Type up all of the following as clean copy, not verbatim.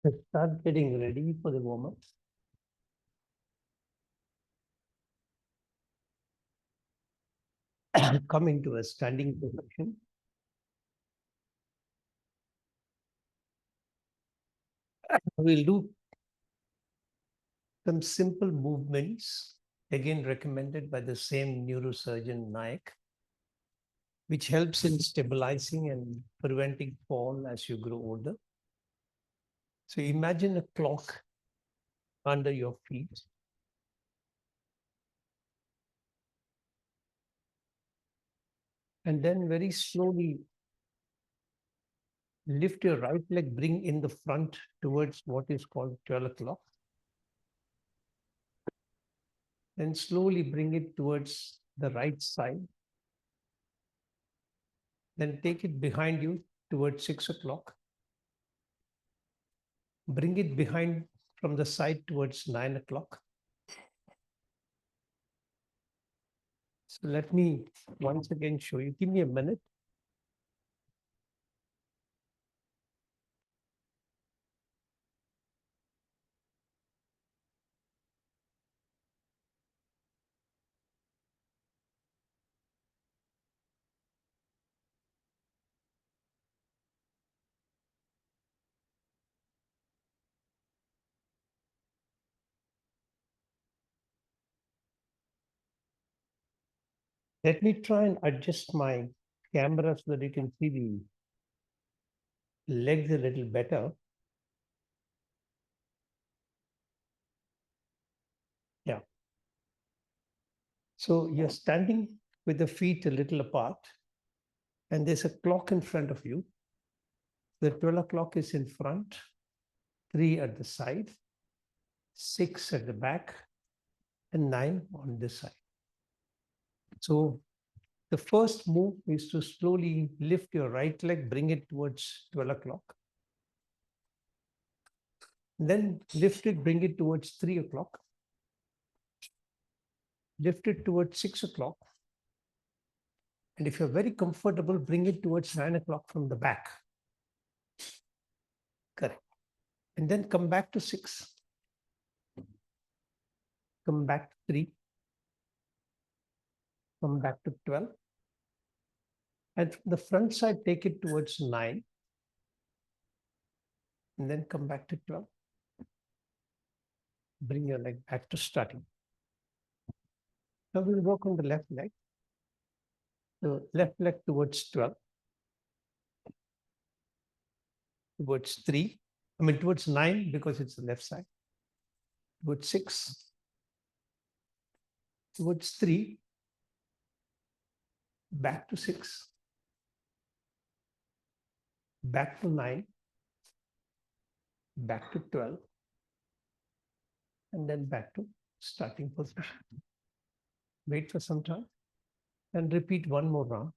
Let's start getting ready for the warm-up. Coming to a standing position. We'll do some simple movements, again recommended by the same neurosurgeon Naik, which helps in stabilizing and preventing fall as you grow older. So imagine a clock under your feet. And then very slowly lift your right leg, bring in the front towards what is called 12 o'clock. Then slowly bring it towards the right side. Then take it behind you towards 6 o'clock. Bring it behind from the side towards 9 o'clock. So let me once again show you. Give me a minute. Let me try and adjust my camera so that you can see the legs a little better. Yeah. So you're standing with the feet a little apart, and there's a clock in front of you. The 12 o'clock is in front, 3 at the side, 6 at the back, and 9 on this side. So the first move is to slowly lift your right leg, bring it towards 12 o'clock. Then lift it, bring it towards 3 o'clock. Lift it towards 6 o'clock. And if you're very comfortable, bring it towards 9 o'clock from the back. Correct. And then come back to 6. Come back to 3. Come back to 12. And from the front side, take it towards 9. And then come back to 12. Bring your leg back to starting. Now we'll work on the left leg. So left leg towards 12. Towards 3. Towards 9 because it's the left side. Towards 6. Towards 3. Back to 6. Back to 9. Back to 12. And then back to starting position. Wait for some time and repeat one more round.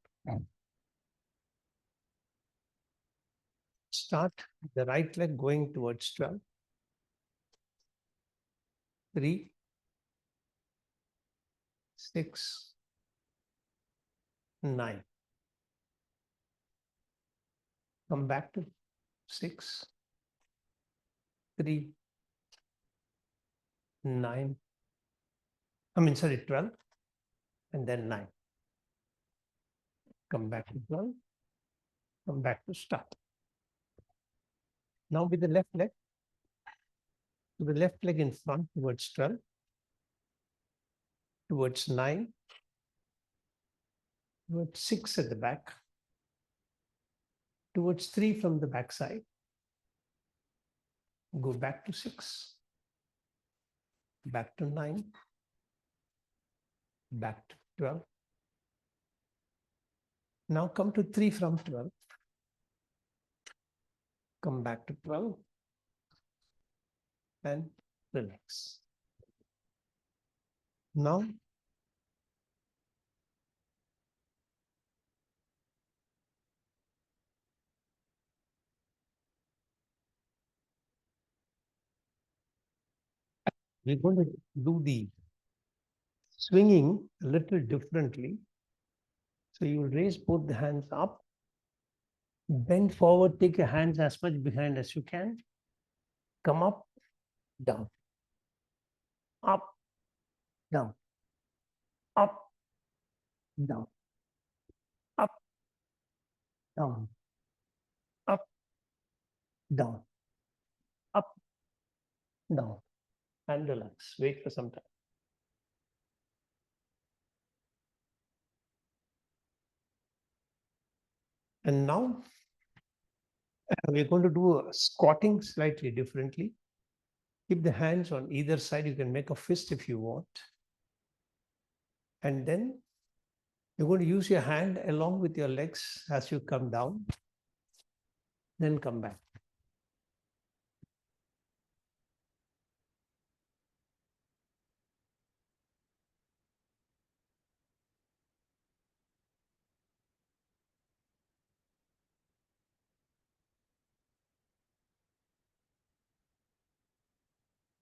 Start the right leg going towards 12. 3, 6, 9. Come back to 6, 3, 9. 12. And then 9. Come back to 12. Come back to start. Now with the left leg. To the left leg in front towards 12. Towards 9. Towards 6 at the back. Towards 3 from the back side. Go back to 6. Back to 9. Back to 12. Now come to 3 from 12. Come back to 12. And relax. Now we're going to do the swinging a little differently. So you will raise both the hands up, bend forward, take your hands as much behind as you can. come up, down, up, down, up, down, up, down, up, down, up, down, and relax. Wait for some time. And now we're going to do a squatting slightly differently. Keep the hands on either side. You can make a fist if you want. And then you're going to use your hand along with your legs as you come down. Then come back.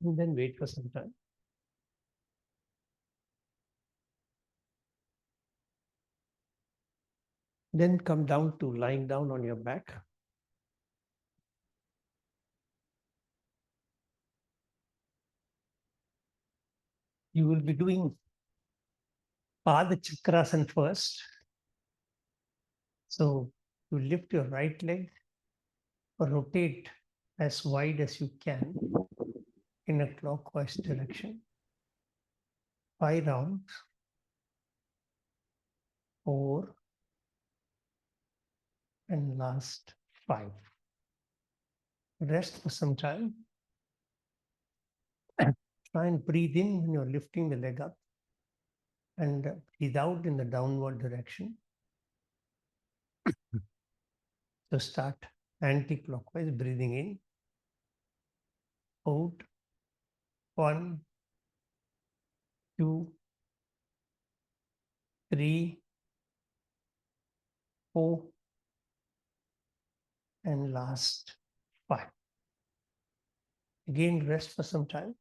And then wait for some time. Then come down to lying down on your back. You will be doing Pada Chakrasana first. So you lift your right leg, rotate as wide as you can in a clockwise direction. 5 rounds. 4 and last 5. Rest for some time. Try and breathe in when you're lifting the leg up and breathe out in the downward direction. So start anti-clockwise, breathing in, out, 1, 2, 3, 4, and last 5. Again, rest for some time.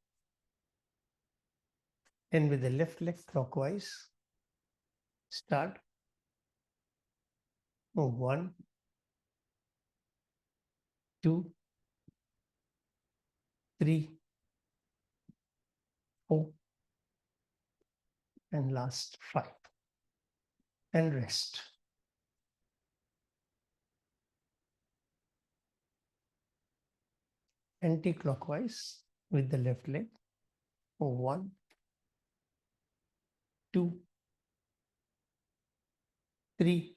And with the left leg clockwise, start. 1, 2, 3, 4, and last 5. And rest. Anti-clockwise with the left leg. 1, 2, 3,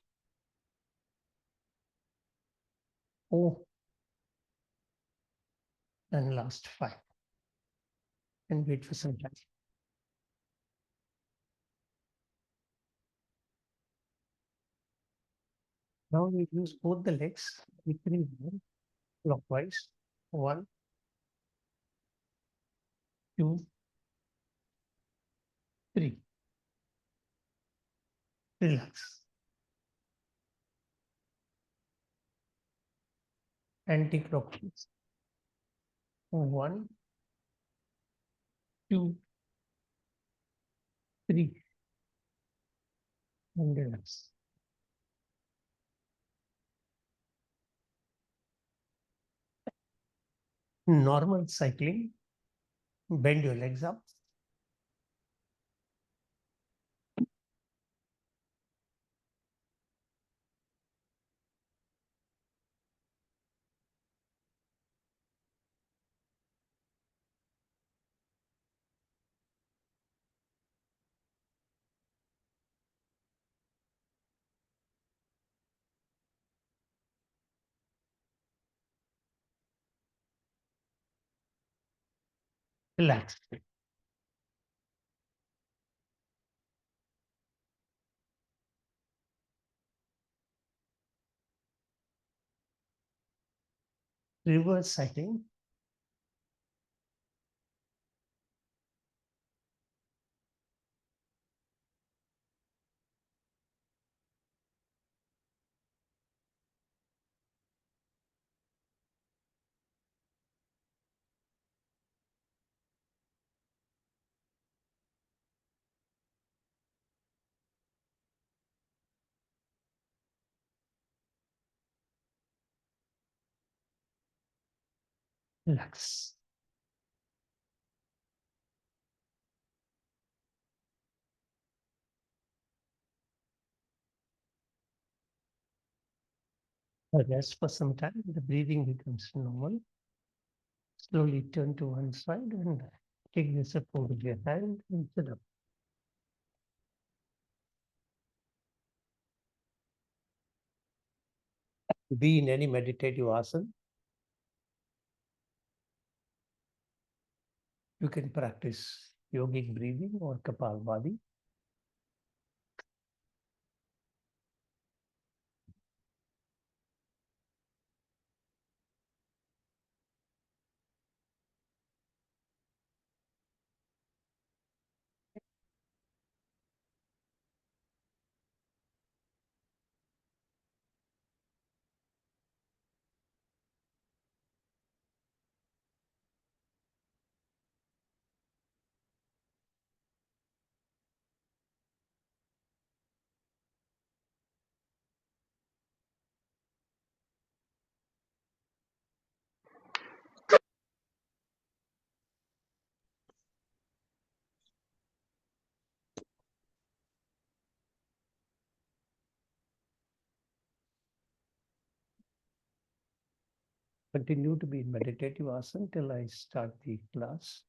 4, and last 5. And wait for some time. Now we use both the legs, clockwise. 1, 2, 3. Relax. Anti-clockwise. 1, 2, 3. And relax. Normal cycling. Bend your legs up. Relax. Reverse cycling. Relax. Rest for some time. The breathing becomes normal. Slowly turn to one side and take the support of your hand and sit up. Be in any meditative asana. You can practice yogic breathing or Kapalbhati. Continue to be in meditative asana till I start the class.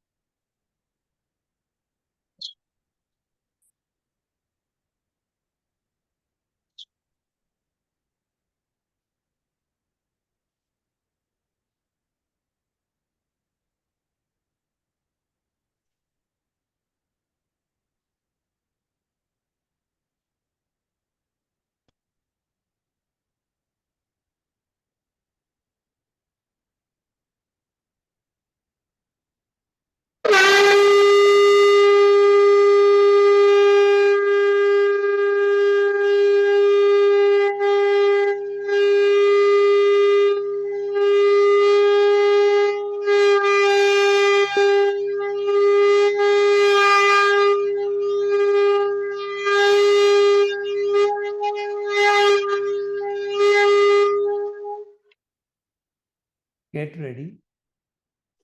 Get ready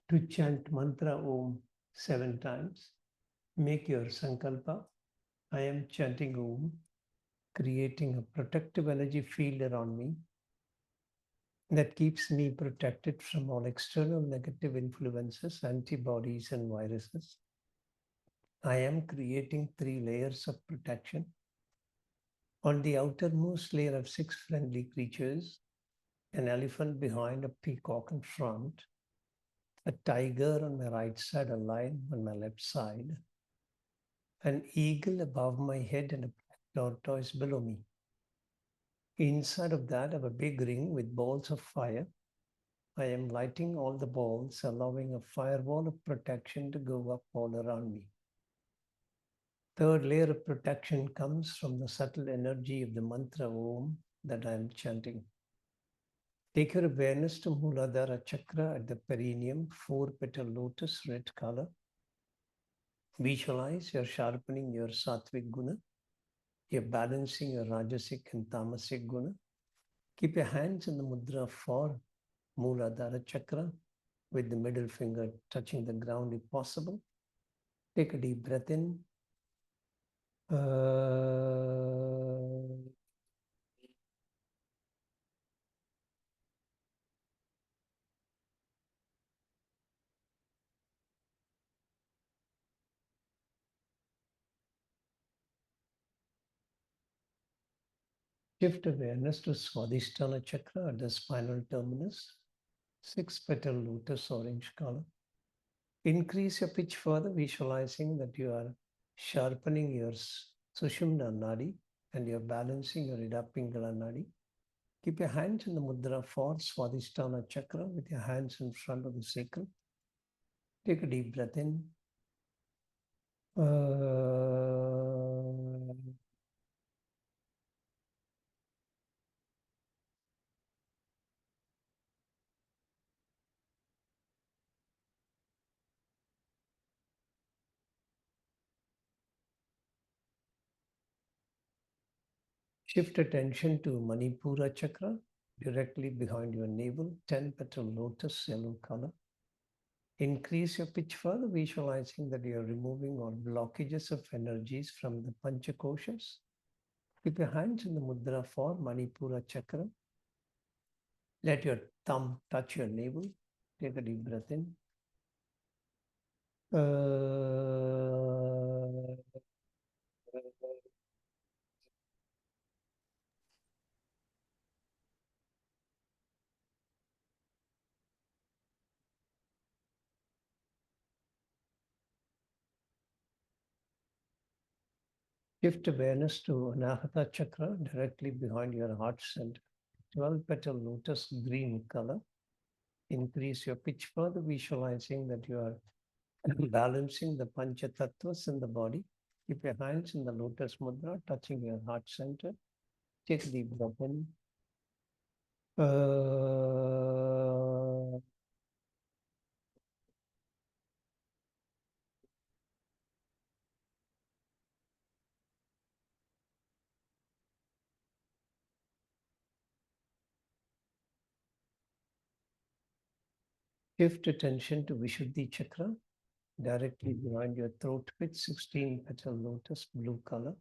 to chant mantra Om 7 times. Make your sankalpa. I am chanting Om, creating a protective energy field around me that keeps me protected from all external negative influences, antibodies, and viruses. I am creating 3 layers of protection. On the outermost layer of 6 friendly creatures, an elephant behind, a peacock in front, a tiger on my right side, a lion on my left side, an eagle above my head, and a black tortoise below me. Inside of that, I have a big ring with balls of fire. I am lighting all the balls, allowing a firewall of protection to go up all around me. Third layer of protection comes from the subtle energy of the mantra Om that I am chanting. Take your awareness to Muladhara Chakra at the perineum, 4-petal lotus, red color. Visualize you're sharpening your Sattvic Guna. You're balancing your Rajasic and Tamasic Guna. Keep your hands in the mudra for Muladhara Chakra with the middle finger touching the ground if possible. Take a deep breath in. Shift awareness to Swadhisthana Chakra at the spinal terminus, 6-petal lotus, orange color. Increase your pitch further, visualizing that you are sharpening your Sushumna Nadi and you're balancing your Ida Pingala Nadi. Keep your hands in the mudra for Swadhisthana Chakra with your hands in front of the sacral. Take a deep breath in. Shift attention to Manipura Chakra, directly behind your navel, 10-petal lotus, yellow color. Increase your pitch further, visualizing that you are removing all blockages of energies from the Panchakoshas. Keep your hands in the mudra for Manipura Chakra. Let your thumb touch your navel. Take a deep breath in. Shift awareness to Anahata Chakra directly behind your heart center. 12 petal lotus green color. Increase your pitch further, visualizing that you are balancing the Pancha Tattvas in the body. Keep your hands in the lotus mudra, touching your heart center. Take a deep breath in. Shift attention to Vishuddhi Chakra, directly behind your throat pit, 16 petal lotus, blue color.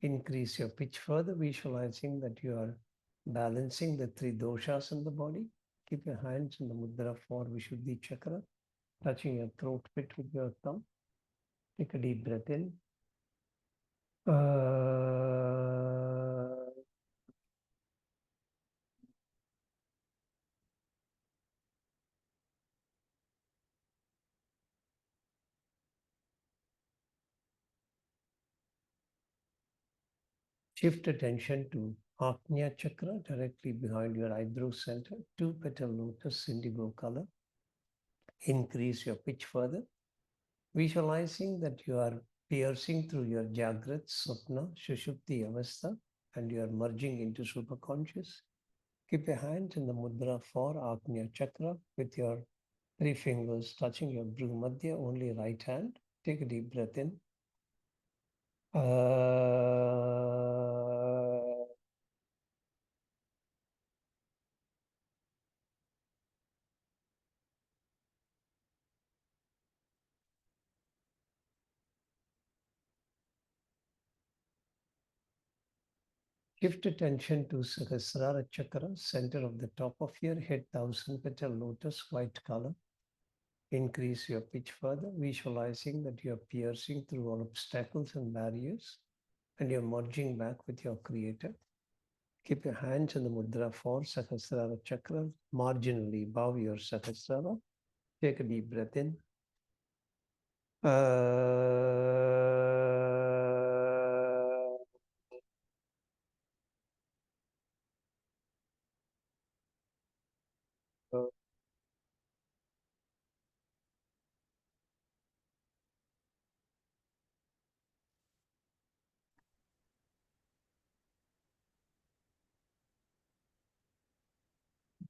Increase your pitch further, visualizing that you are balancing the three doshas in the body. Keep your hands in the mudra for Vishuddhi Chakra, touching your throat pit with your thumb. Take a deep breath in. Shift attention to Agnya Chakra, directly behind your eyebrow center, 2 petal lotus, indigo color. Increase your pitch further, visualizing that you are piercing through your Jagrat, Swapna, Shushupti Avastha, and you are merging into superconscious. Keep your hands in the mudra for Agnya Chakra with your 3 fingers touching your Bhru Madhya, only right hand. Take a deep breath in. Shift attention to Sahasrara Chakra, center of the top of your head, 1000 petal lotus, white color. Increase your pitch further, visualizing that you are piercing through all obstacles and barriers and you're merging back with your creator. Keep your hands in the mudra for Sahasrara Chakra, marginally bow your Sahasrara. Take a deep breath in.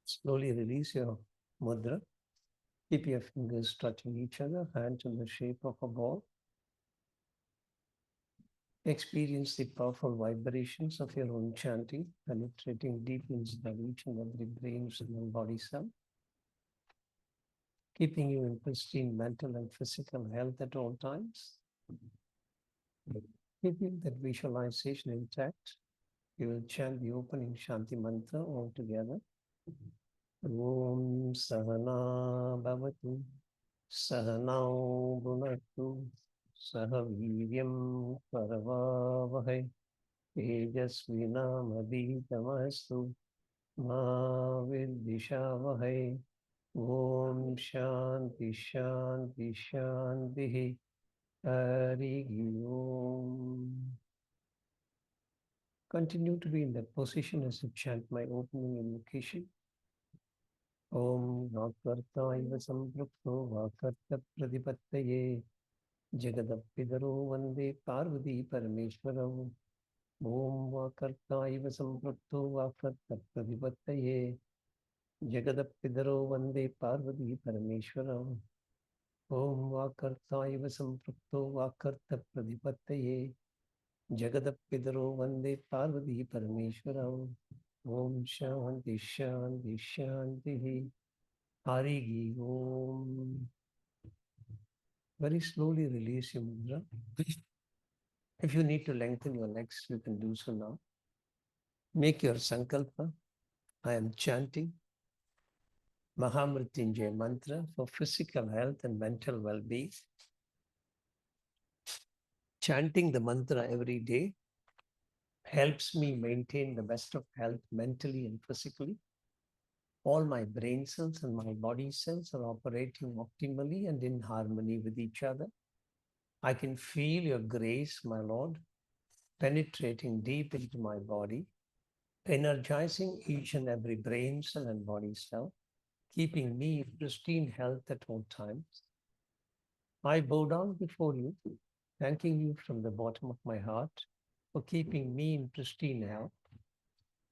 Slowly release your mudra. Keep your fingers touching each other, hands in the shape of a ball. Experience the powerful vibrations of your own chanting, penetrating deep inside each and every brain and body cell, keeping you in pristine mental and physical health at all times. Keeping that visualization intact, you will chant the opening Shanti mantra all together. Om Sahana Bhavatu Sahanau Bhunaktu Sahaviryam Paravavahai Tejasvinamabhitamastu Ma Vidvishavahai. Om Shanti Shanti Shanti Hari Om. Continue to be in that position as I chant my opening invocation. Om Vakartaiva Samprukto Vakarta Pradipattaye Jagadapidaro Vande Parvati Parameshwaram. Om Vakartaiva Samprukto Vakarta Pradipattaye Jagadapidaro Vande Parvati Parameshwaram. Om Vakartaiva Samprukto Vakarta Pradipattaye Jagadapidaro Vande Parvati Parameshwaram. Om Shanti Shanti Shanti Hari Om. Very slowly release your mudra. If you need to lengthen your legs, you can do so now. Make your sankalpa. I am chanting Mahamrityunjay mantra for physical health and mental well-being. Chanting the mantra every day helps me maintain the best of health mentally and physically. All my brain cells and my body cells are operating optimally and in harmony with each other. I can feel your grace, my Lord, penetrating deep into my body, energizing each and every brain cell and body cell, keeping me in pristine health at all times. I bow down before you, thanking you from the bottom of my heart for keeping me in pristine health.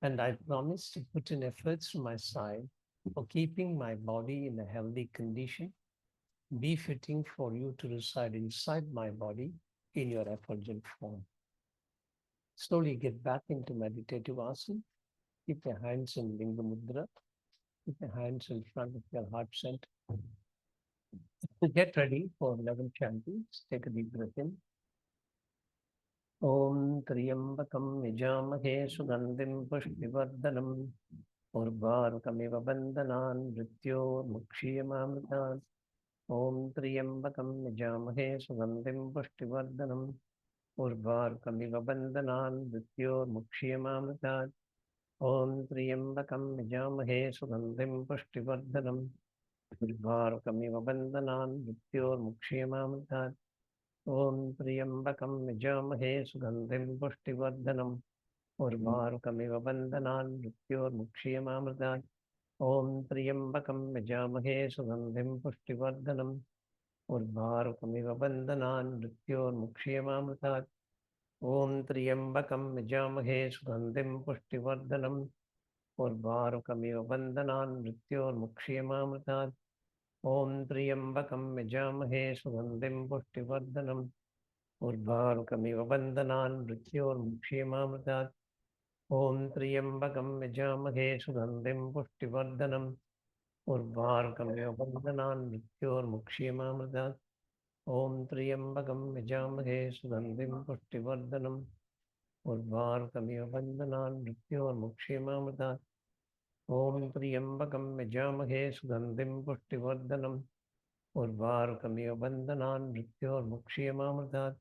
And I promise to put in efforts from my side for keeping my body in a healthy condition, befitting for you to reside inside my body in your effulgent form. Slowly get back into meditative asana. Keep your hands in Linga Mudra. Keep your hands in front of your heart center. Get ready for 11 chantings. Take a deep breath in. Om Triyambakam Yajamahe Sugandhim Pushtivardhanam Urvarukamiva Bandhanan Mrityor Mukshiyamamritan. Om Triyambakam Yajamahe Sugandhim Pushtivardhanam Urvarukamiva Bandhanan Mrityor Mukshiyamamritan. Om Triyambakam Yajamahe Sugandhim Pushtivardhanam Urvarukamiva Bandhanan Mrityor Mukshiyamamritan. Om Triyambakam Yajamahe Sugandhim Pushtivardhanam Urvarukamiva Bandhanan Mrityor Mukshiyamamritan. Om Triyambakam Yajamahe Sugandhim Pushtivardhanam Urvarukamiva Bandhanan Mrityor Mukshiyamamritan. Om Triyambakam Yajamahe Sugandhim Pushtivardhanam Urvarukamiva Bandhanan Mrityor Mukshiyamamritan. Om Triyambakam Yajamahe Sugandhim Pushtivardhanam Urvarukamiva Bandhanan Mrityor Mukshiyamamritan. Om Triyambakam Yajamahe Sugandhim Pushtivardhanam Urvarukamiva Bandhanan Mrityor Mukshiyamamritan. Om Triyambakam Yajamahe Sugandhim Pushtivardhanam Urvarukamiva Bandhanan Mrityor Mukshiyamamritan. Om Triyambakam Yajamahe Sugandhim Pushtivardhanam Urvarukamiva Bandhanan Mrityor Mukshiyamamritan.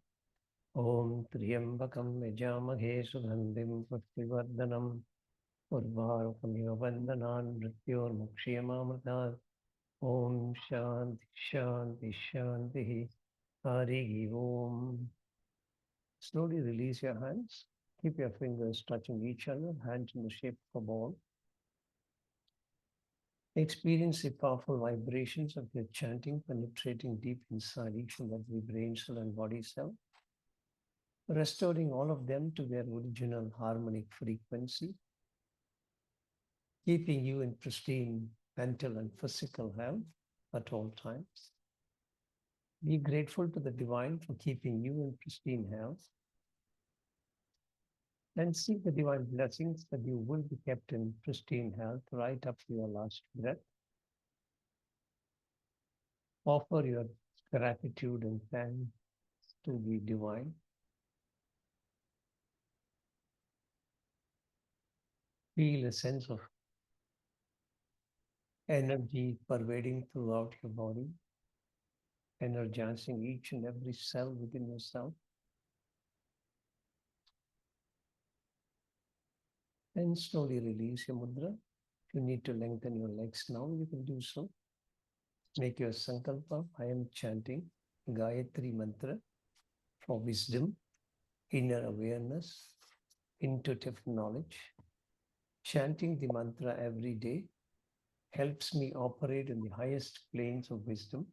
Om Triyambakam Yajamahe Sugandhim Pushtivardhanam Urvarukamiva Bandhanan Mrityor Mukshiyamamritan. Om Shanti Shanti Shanti. Hari Om. Slowly release your hands. Keep your fingers touching each other, hands in the shape of a ball. Experience the powerful vibrations of your chanting penetrating deep inside each and every brain cell and body cell, restoring all of them to their original harmonic frequency, keeping you in pristine mental and physical health at all times. Be grateful to the divine for keeping you in pristine health, and seek the divine blessings that you will be kept in pristine health right up to your last breath. Offer your gratitude and thanks to the divine. Feel a sense of energy pervading throughout your body, energizing each and every cell within yourself. And slowly release your mudra. If you need to lengthen your legs now, you can do so. Make your sankalpa. I am chanting Gayatri mantra for wisdom, inner awareness, intuitive knowledge. Chanting the mantra every day helps me operate in the highest planes of wisdom,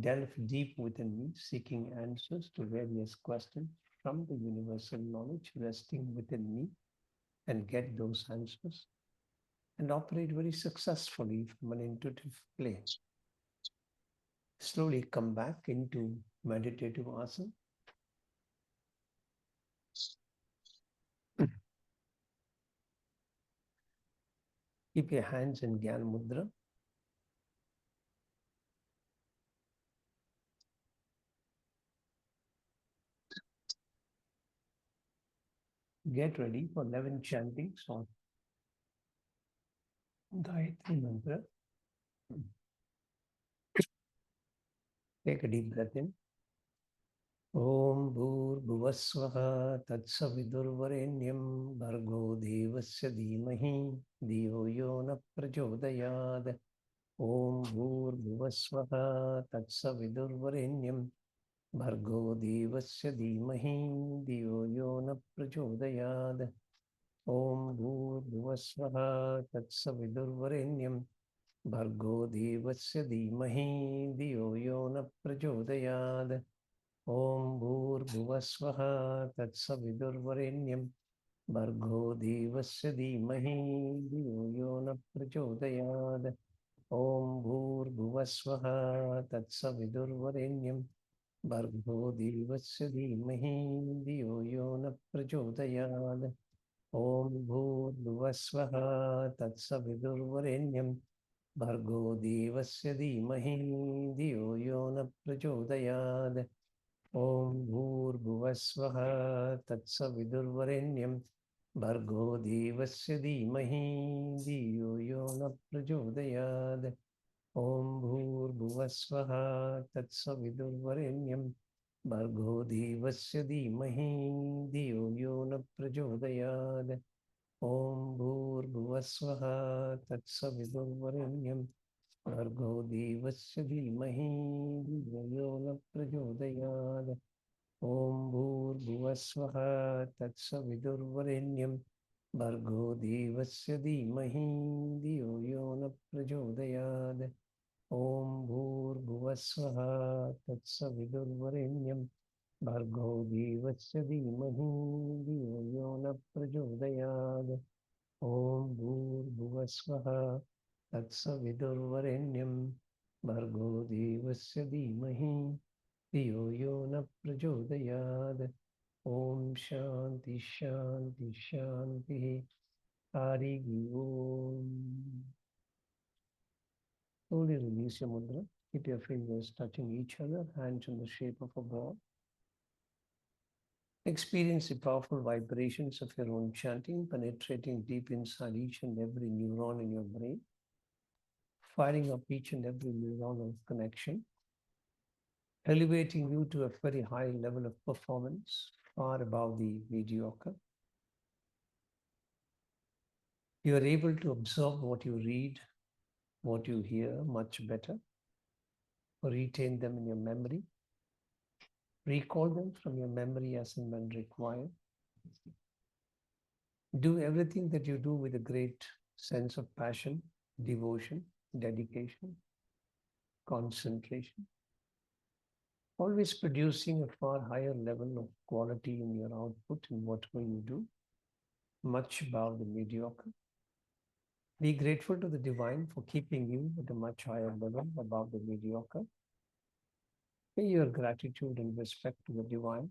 delve deep within me, seeking answers to various questions from the universal knowledge resting within me, and get those answers, and operate very successfully from an intuitive plane. Slowly come back into meditative asana. Keep your hands in Gyan Mudra. Get ready for 11 chantings of Gayatri Mantra. Take a deep breath in. Om Bhurbhuvasvaha Tatsavidurvarenyam Bhargo Devasya Dhimahi Dhiyo Yo Na Prachodayad. Om Bhurbhuvasvaha Tatsavidurvarenyam Bhargo Devasya Dhimahi Dhiyo Yo Na Prachodayad. Om Bhurbhuvasvaha Tatsavidurvarenyam Bhargo Devasya Dhimahi Dhiyo Yo Na Prachodayad. Om Bhurbhuvasvaha Tatsavidurvarenyam Bhargo Devasya Dhimahi Dhiyo Yo Na Prachodayad. Om Bhurbhuvasvaha Tatsavidurvarenyam Bhargo Devasya Dhimahi Dhiyo Yo Na Prachodayad. Om Bhurbhuvasvaha Tatsavidurvarenyam Bhargo Devasya Dhimahi Dhiyo Yo Na Prachodayad. Om Bhurbhuvasvaha Tatsavidurvarenyam Bhargo Devasya Dhimahi Dhiyo Yo Na Prachodayad. Om Bhurbhuvasvaha Tatsavidurvarenyam Bhargo Devasya Dhimahi Dhiyo Yo Na Prachodayad. Om Bhurbhuvasvaha Tatsavidurvarenyam Bhargo Devasya Dhimahi Dhiyo Yo Na Prachodayad. Om Bhurbhuvasvaha Tatsavidurvarenyam Bhargo Devasya Dhimahi Dhiyo Yo Na Prachodayad. Om Bhurbhuvasvaha Tatsavidurvarenyam Bhargo Devasya Dhimahi Dhiyo Yo Na Prachodayad. Om Bhurbhuvasvaha Tatsavidurvarenyam Bhargo Devasya Dhimahi Dhiyo Yo Na Prachodayad. Om Shanti Shanti Shanti. Hari Om. Slowly release your mudra. Keep your fingers touching each other, hands in the shape of a ball. Experience the powerful vibrations of your own chanting penetrating deep inside each and every neuron in your brain, firing up each and every neuronal connection, elevating you to a very high level of performance, far above the mediocre. You are able to absorb what you read, what you hear much better, retain them in your memory, recall them from your memory as and when required. Do everything that you do with a great sense of passion, devotion, dedication, concentration, always producing a far higher level of quality in your output in whatever you do, much above the mediocre. Be grateful to the divine for keeping you at a much higher level above the mediocre. Pay your gratitude and respect to the divine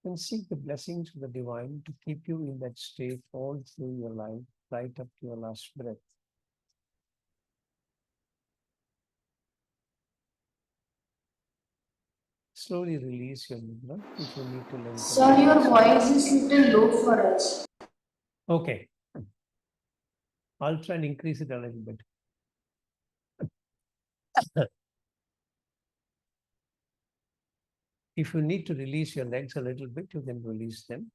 and seek the blessings of the divine to keep you in that state all through your life, right up to your last breath. Slowly release your mudra if you need to lengthen. Sir, your voice is little low for us. Okay. I'll try and increase it a little bit. If you need to release your legs a little bit, you can release them.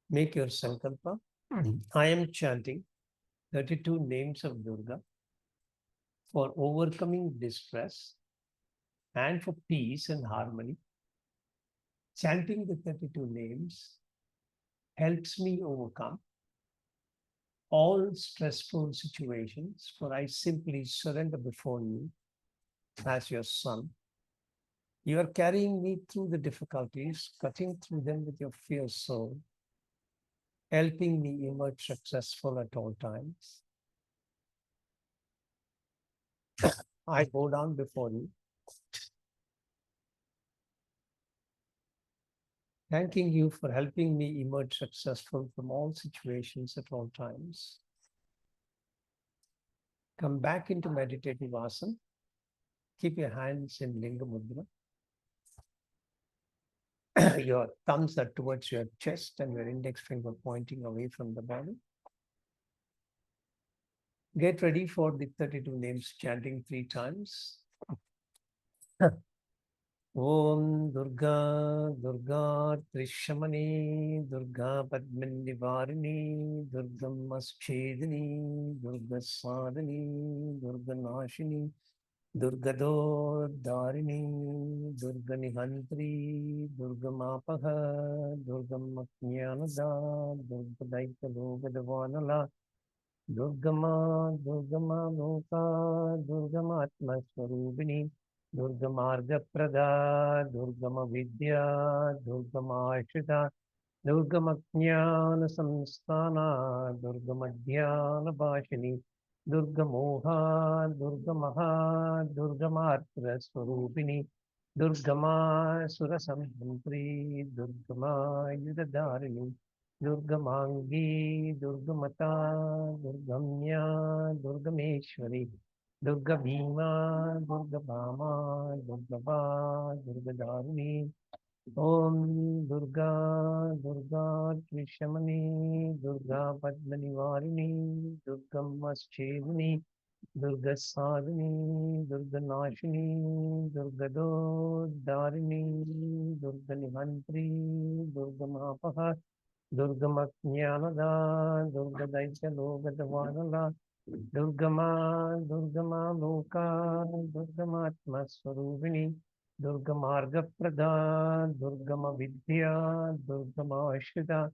Make your sankalpa. I am chanting 32 names of Durga for overcoming distress and for peace and harmony. Chanting the 32 names helps me overcome all stressful situations, for I simply surrender before you as your son. You are carrying me through the difficulties, cutting through them with your fierce soul, helping me emerge successful at all times. I bow down before you, thanking you for helping me emerge successful from all situations at all times. Come back into meditative asana. Keep your hands in Linga Mudra. Your thumbs are towards your chest and your index finger pointing away from the body. Get ready for the 32 names chanting 3 times. Om Durga, Durga Trishamani, Durga Padmanivarini, Durga Maschedini, Durga Sadhani, Durga Nashini, Durga Darini, Durga Nihantri, Durga Mapaha, Durga Maknyanada, Durga Daitaloga Davanala, Durgama, Durgama Loka, Durgama Atma Swarubini, Durgama Arga Prada, Durgama Vidya, Durgama Ashita, Durgama Jnana Samstana, Durgama Dhyana Bhashini, Durgamoha, Durgamaha, Durgama Atra Swarubini, Durgama Surasamhantri, Durgama Yudadarini, Durgamangi, Durgamata, Durgamya, Durgameshwari, Durga Bhima, Durga Bhama, Durgava, Durgadaruni, Om Durga, Durga Trishamani, Durga Padmanivarini, Durga Maschedini, Durga Sadhini, Durga Nashini, Durga Darini, Durga Nihantri, Durga Mapaha, Durga Maknyanada, Durga Daitaloga Davanala, Durgama, Durgama Loka, Durgama Atma Swarubini, Durgama Arga Prada, Durgama Vidya, Durgama Ashita,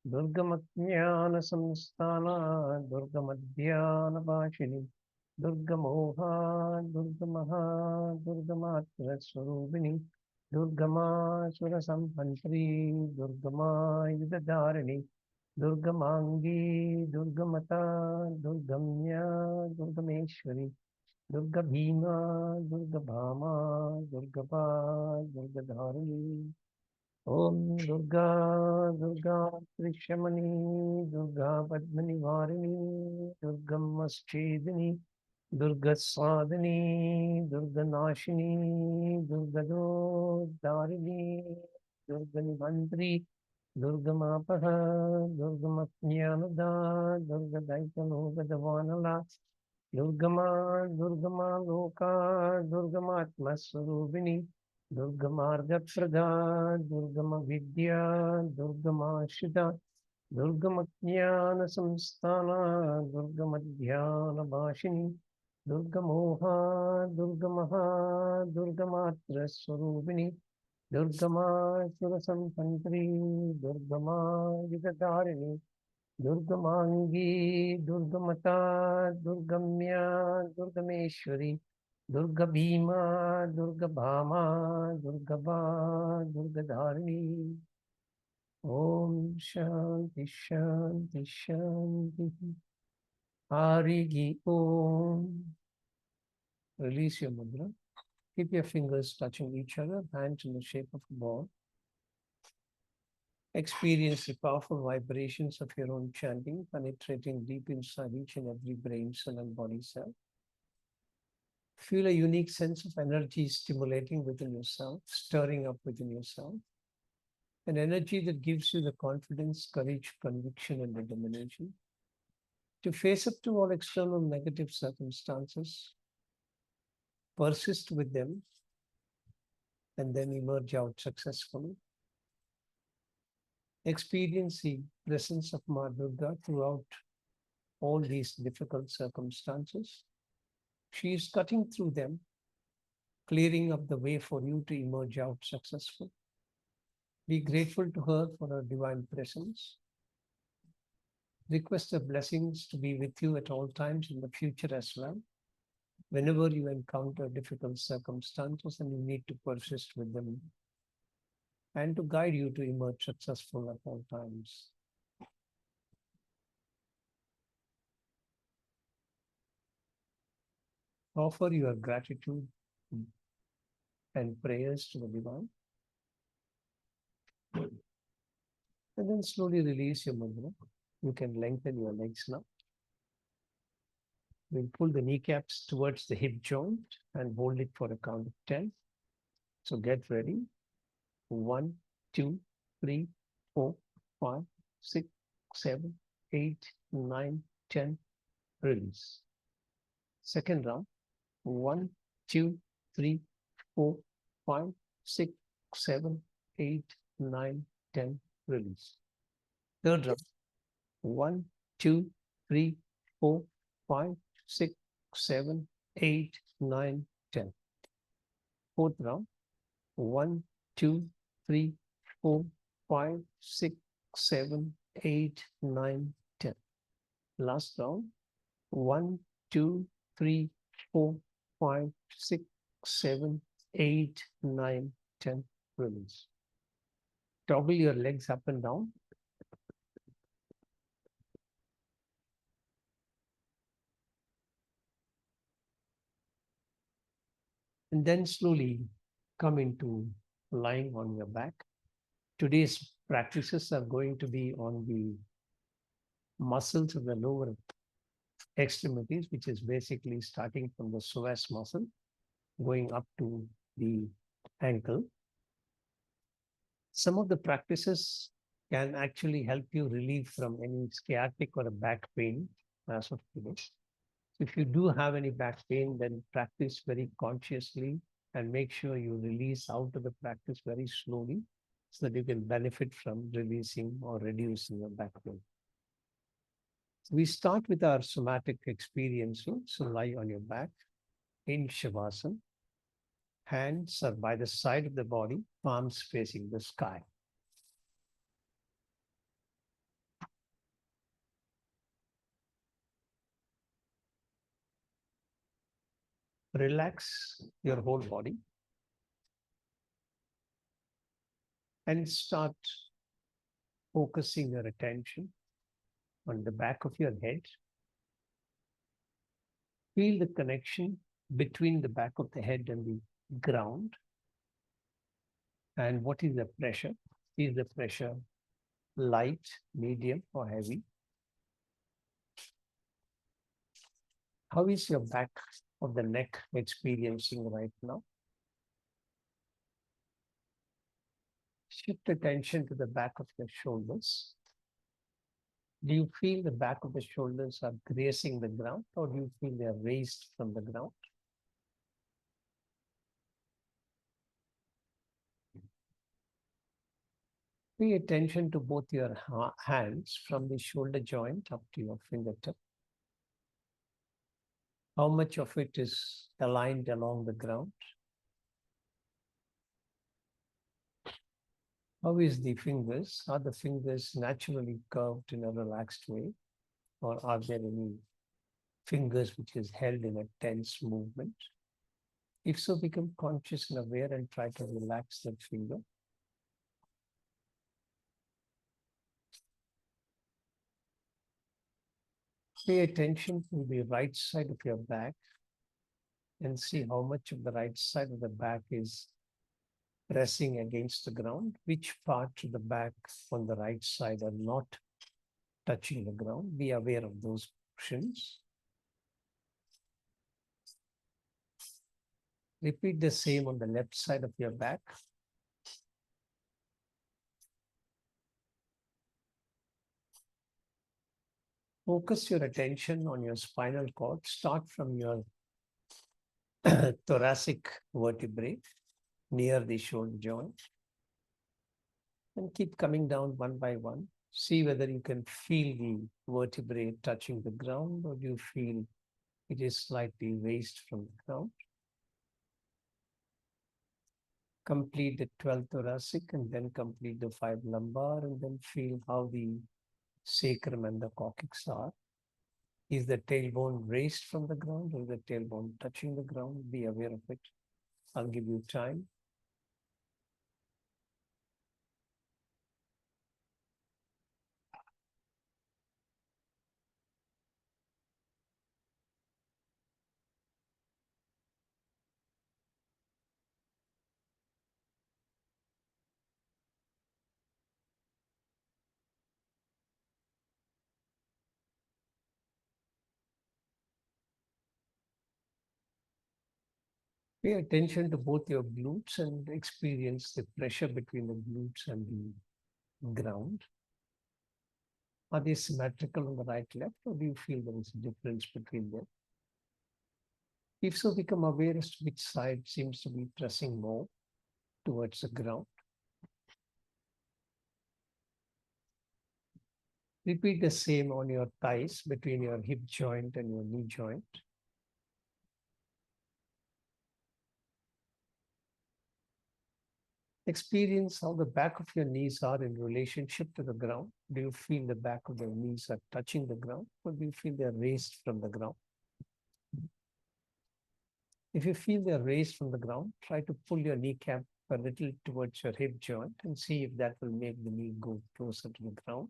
Durgama Jnana Samstana, Durgama Dhyana Bhashini, Durgamoha, Durgamaha, Durgama Atra Swarubini, Durgama Surasamhantri, Durgama Yudadarini, Durgamangi, Durgamata, Durgamya, Durgameshwari, Durga Bhima, Durga Bhama, Durgapa, Durgadharini. Om Durga, Durga Trishamani, Durga Padmanivarini, Durga Maschedini, Durga Sadhani, Durga Nashini, Durga Darini, Durga Nivantri, Durga Mapaha, Durga Maknyanada, Durga Daitanoga Davanala, Durgama, Durgama Loka, Durgama Atma Swarubini, Durgama Arga Prada, Durgama Vidya, Durgama Ashita, Durgama Jnana Samstana, Durgama Dhyana Bhashini, Durgamoha, Durgamaha, Durgamatra Swarubini, Durgama Surasamhantri, Durgama Yudadarini, Durgamangi, Durgamata, Durgamya, Durgameshwari, Durga Bhima, Durga Bhama, Durgava, Durgadharini. Om Shanti Shanti Shanti. Harigi Om. Release your mudra. Keep your fingers touching each other, hands in the shape of a ball. Experience the powerful vibrations of your own chanting penetrating deep inside each and every brain cell and body cell. Feel a unique sense of energy stimulating within yourself, stirring up within yourself. An energy that gives you the confidence, courage, conviction, and determination to face up to all external negative circumstances, persist with them, and then emerge out successfully. Experience the presence of Ma Durga throughout all these difficult circumstances. She is cutting through them, clearing up the way for you to emerge out successful. Be grateful to her for her divine presence. Request her blessings to be with you at all times in the future as well. Whenever you encounter difficult circumstances and you need to persist with them, and to guide you to emerge successful at all times. Offer your gratitude and prayers to the divine. And then slowly release your mudra. You can lengthen your legs now. We'll pull the kneecaps towards the hip joint and hold it for a count of 10. So get ready. 1, 2, 3, 4, 5, 6, 7, 8, 9, 10. Release. Second round. 1, 2, 3, 4, 5, 6, 7, 8, 9, 10. Release. Third round. 1, 2, 3, 4, 5, 6, 7, 8, 9, 10. Fourth round. 1, 2, 3, 4, 5, 6, 7, 8, 9, 10. Last round. 1, 2, 3, 4, 5, 6, 7, 8, 9, 10. Release. Toggle your legs up and down. And then slowly come into lying on your back. Today's practices are going to be on the muscles of the lower extremities, which is basically starting from the psoas muscle, going up to the ankle. Some of the practices can actually help you relieve from any sciatic or a back pain as of today. If you do have any back pain, then practice very consciously and make sure you release out of the practice very slowly so that you can benefit from releasing or reducing your back pain. So we start with our somatic experience. So lie on your back in Shavasana. Hands are by the side of the body, palms facing the sky. Relax your whole body and start focusing your attention on the back of your head. Feel the connection between the back of the head and the ground. And what is the pressure? Is the pressure light, medium, or heavy? How is your back of the neck experiencing right now? Shift attention to the back of your shoulders. Do you feel the back of the shoulders are grazing the ground, or do you feel they are raised from the ground? Pay attention to both your hands from the shoulder joint up to your fingertip. How much of it is aligned along the ground? How is the fingers? Are the fingers naturally curved in a relaxed way? Or are there any fingers which is held in a tense movement? If so, become conscious and aware and try to relax that finger. Pay attention to the right side of your back and see how much of the right side of the back is pressing against the ground. Which part of the back on the right side are not touching the ground. Be aware of those portions. Repeat the same on the left side of your back. Focus your attention on your spinal cord. Start from your thoracic vertebrae near the shoulder joint and keep coming down one by one. See whether you can feel the vertebrae touching the ground, or do you feel it is slightly raised from the ground. Complete the 12 thoracic and then complete the 5 lumbar, and then feel how the sacrum and the coccyx are. Is the tailbone raised from the ground, or is the tailbone touching the ground? Be aware of it. I'll give you time. Pay attention to both your glutes and experience the pressure between the glutes and the ground. Are they symmetrical on the right, left, or do you feel there is a difference between them? If so, become aware as to which side seems to be pressing more towards the ground. Repeat the same on your thighs between your hip joint and your knee joint. Experience how the back of your knees are in relationship to the ground. Do you feel the back of the knees are touching the ground, or do you feel they're raised from the ground? If you feel they're raised from the ground, try to pull your kneecap a little towards your hip joint and see if that will make the knee go closer to the ground.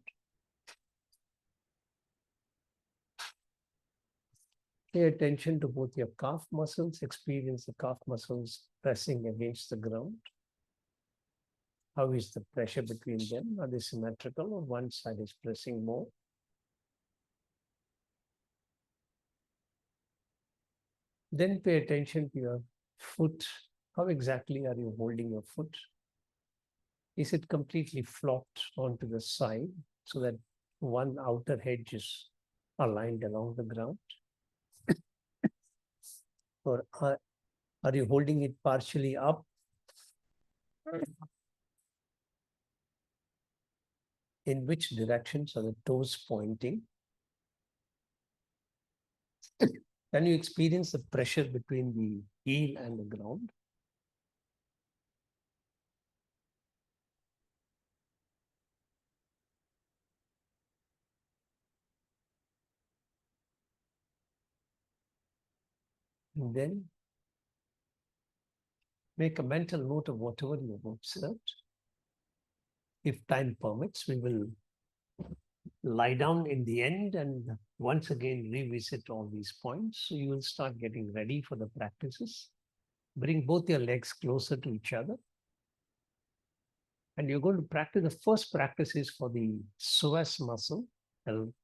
Pay attention to both your calf muscles. Experience the calf muscles pressing against the ground. How is the pressure between them? Are they symmetrical, or one side is pressing more? Then pay attention to your foot. How exactly are you holding your foot? Is it completely flopped onto the side so that one outer edge is aligned along the ground? Or are you holding it partially up? In which directions are the toes pointing? Can you experience the pressure between the heel and the ground? And then make a mental note of whatever you have observed. If time permits, we will lie down in the end and once again revisit all these points. So you will start getting ready for the practices. Bring both your legs closer to each other. And you're going to practice, the first practice is for the psoas muscle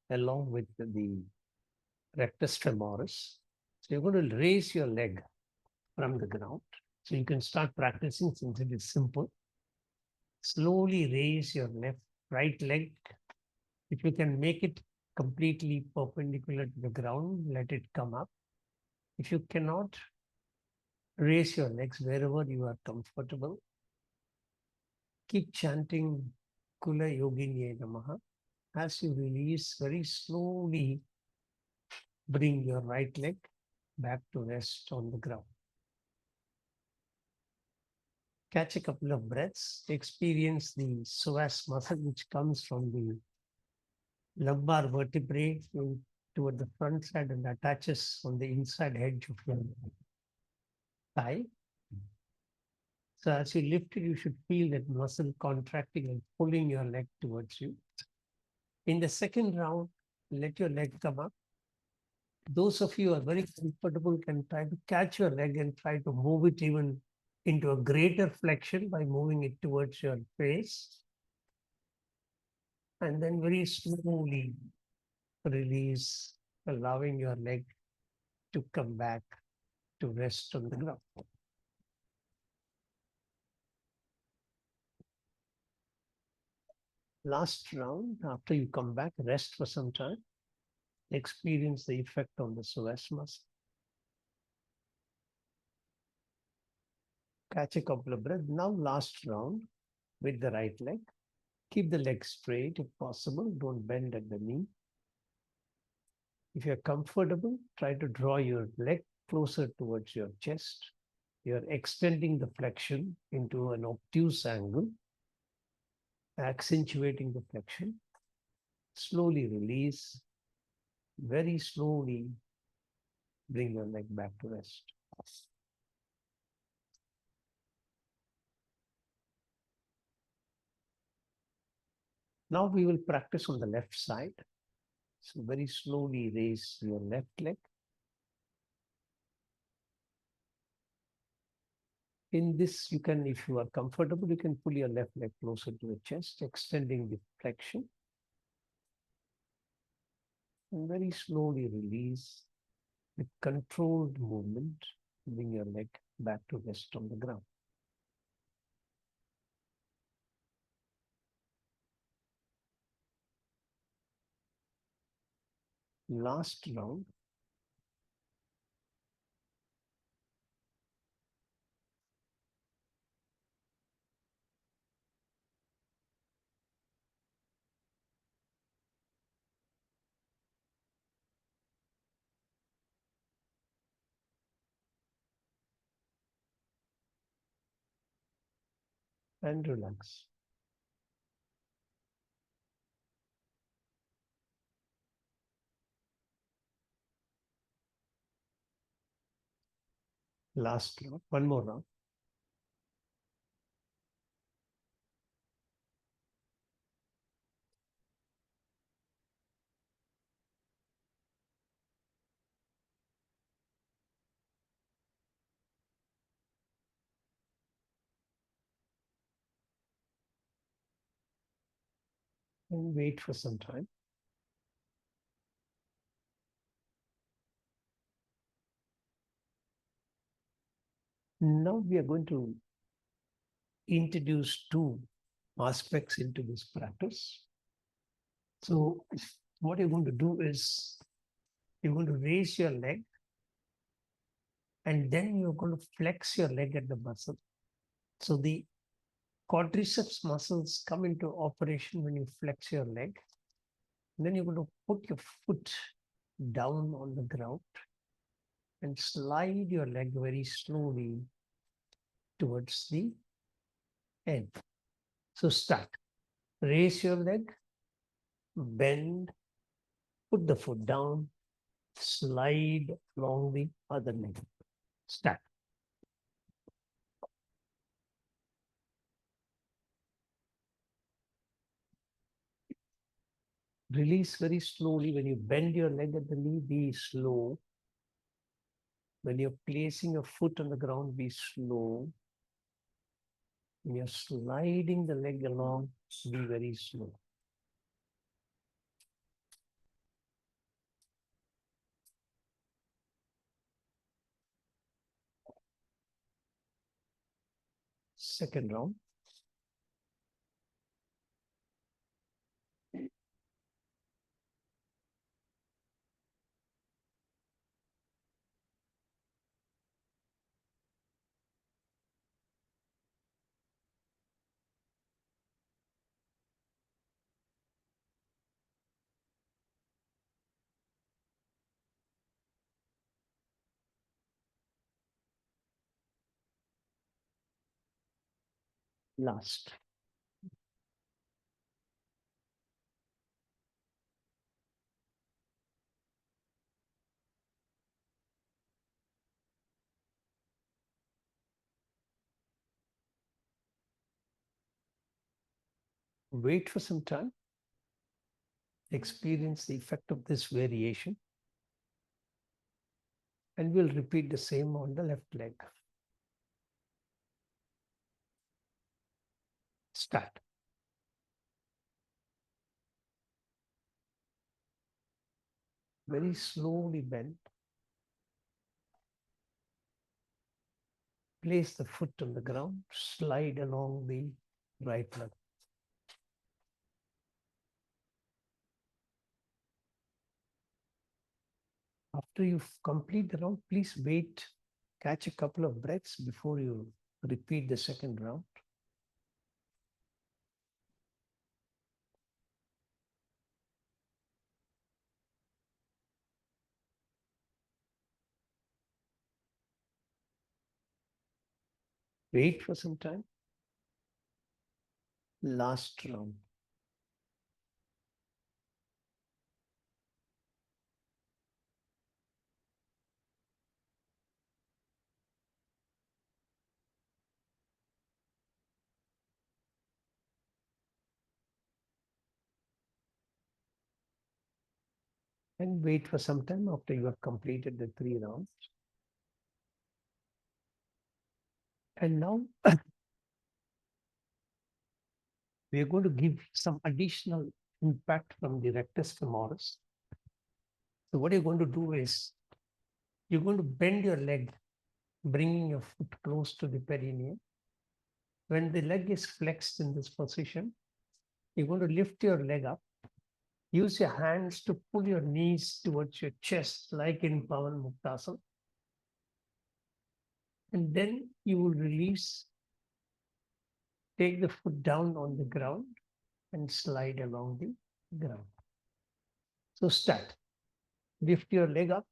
along with the rectus femoris. So you're going to raise your leg from the ground. So you can start practicing since it is simple. Slowly raise your right leg. If you can make it completely perpendicular to the ground, let it come up. If you cannot, raise your legs wherever you are comfortable. Keep chanting Kula Yoginye Namaha. As you release, very slowly bring your right leg back to rest on the ground. Catch a couple of breaths. Experience the psoas muscle, which comes from the lumbar vertebrae toward the front side and attaches on the inside edge of your thigh. So as you lift it, you should feel that muscle contracting and pulling your leg towards you. In the second round, let your leg come up. Those of you who are very comfortable can try to catch your leg and try to move it even into a greater flexion by moving it towards your face. And then very slowly release, allowing your leg to come back to rest on the ground. Last round, after you come back, rest for some time. Experience the effect on the psoas muscle. Catch a couple of breaths. Now last round with the right leg. Keep the leg straight if possible. Don't bend at the knee. If you're comfortable, try to draw your leg closer towards your chest. You're extending the flexion into an obtuse angle, accentuating the flexion. Slowly release. Very slowly bring your leg back to rest. Now we will practice on the left side. So very slowly raise your left leg. In this, you can, if you are comfortable, you can pull your left leg closer to the chest, extending the flexion. And very slowly release with controlled movement. Bring your leg back to rest on the ground. Last round. And relax. Last round, one more round. And wait for some time. Now we are going to introduce two aspects into this practice. So what you're going to do is you're going to raise your leg and then you're going to flex your leg at the muscle. So the quadriceps muscles come into operation when you flex your leg. And then you're going to put your foot down on the ground and slide your leg very slowly towards the end. So start. Raise your leg, bend, put the foot down, slide along the other leg. Start. Release very slowly. When you bend your leg at the knee, be slow. When you're placing your foot on the ground, be slow. When you're sliding the leg along, be very slow. Second round. Last. Wait for some time. Experience the effect of this variation. And we'll repeat the same on the left leg. Start. Very slowly bend. Place the foot on the ground. Slide along the right leg. After you complete the round, please wait, catch a couple of breaths before you repeat the second round. Wait for some time. Last round. And wait for some time after you have completed the 3 rounds. And now we are going to give some additional impact from the rectus femoris. So what you're going to do is you're going to bend your leg bringing your foot close to the perineum. When the leg is flexed in this position, you're going to lift your leg up. Use your hands to pull your knees towards your chest, like in Pavan Muktasana. And then you will release, take the foot down on the ground and slide along the ground. So start. Lift your leg up.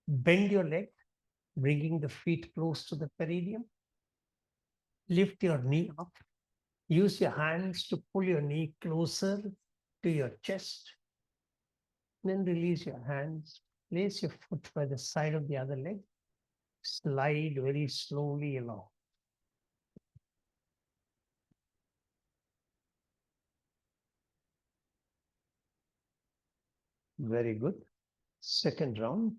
Bend your leg, bringing the feet close to the perineum. Lift your knee up. Use your hands to pull your knee closer to your chest. Then release your hands. Place your foot by the side of the other leg. Slide very slowly along. Very good. Second round.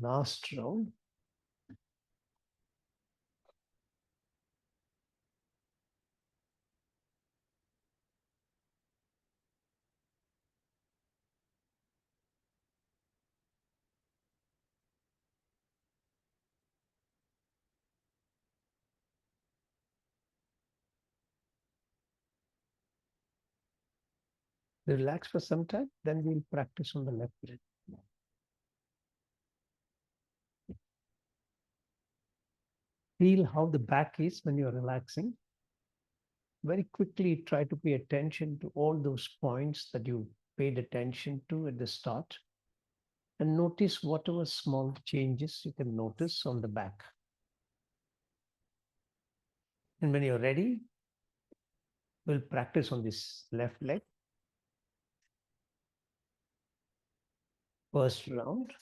Last round. Relax for some time, then we'll practice on the left leg. Feel how the back is when you're relaxing. Very quickly try to pay attention to all those points that you paid attention to at the start, and notice whatever small changes you can notice on the back. And when you're ready, we'll practice on this left leg. First round.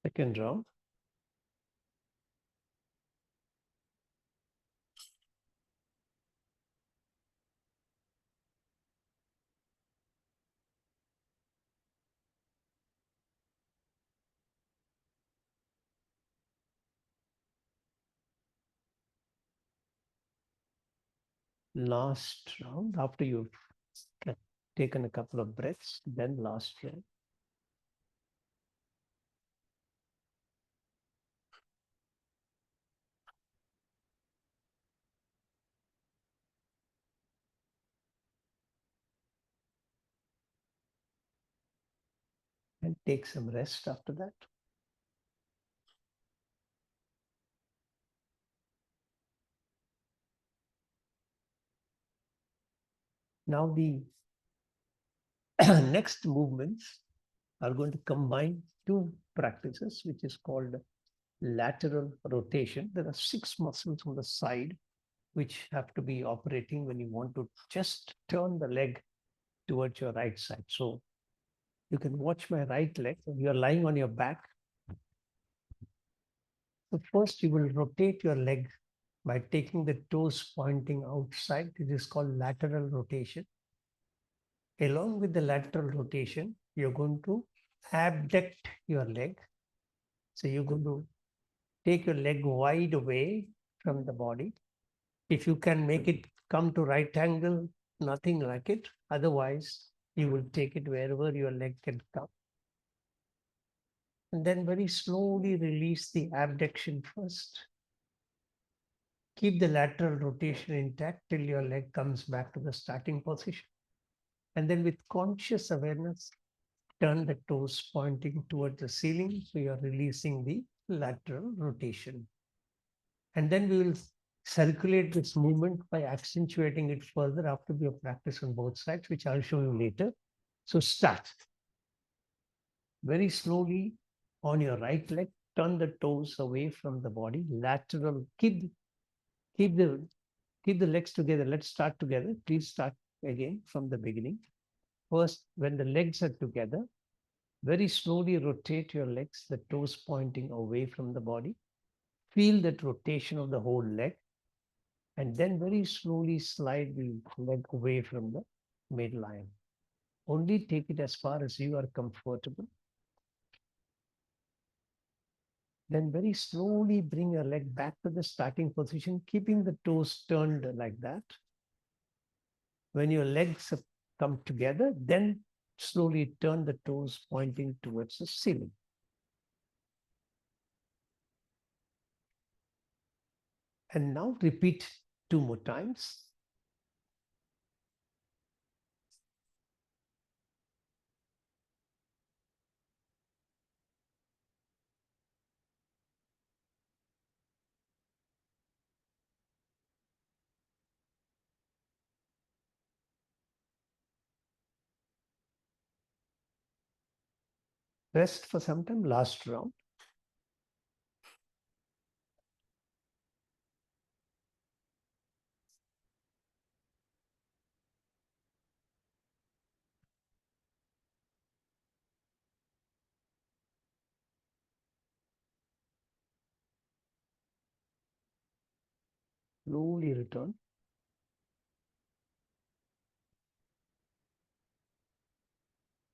Second round. Last round, after you've taken a couple of breaths, then last round. And take some rest after that. Now the next movements are going to combine two practices, which is called lateral rotation. There are 6 muscles on the side which have to be operating when you want to just turn the leg towards your right side. So you can watch my right leg. You're lying on your back. So first you will rotate your leg by taking the toes pointing outside. It is called lateral rotation. Along with the lateral rotation, you're going to abduct your leg. So you're going to take your leg wide away from the body. If you can make it come to right angle, nothing like it. Otherwise, you will take it wherever your leg can come. And then very slowly release the abduction first. Keep the lateral rotation intact till your leg comes back to the starting position. And then with conscious awareness, turn the toes pointing towards the ceiling. So you're releasing the lateral rotation. And then we will circulate this movement by accentuating it further after we have practiced on both sides, which I'll show you later. So start. Very slowly on your right leg, turn the toes away from the body, lateral, keep the legs together. Let's start together. Please start again from the beginning. First, when the legs are together, very slowly rotate your legs, the toes pointing away from the body. Feel that rotation of the whole leg, and then very slowly slide the leg away from the midline. Only take it as far as you are comfortable. Then very slowly bring your leg back to the starting position, keeping the toes turned like that. When your legs have come together, then slowly turn the toes pointing towards the ceiling. And now repeat 2 more times. Rest for some time, last round. Slowly return.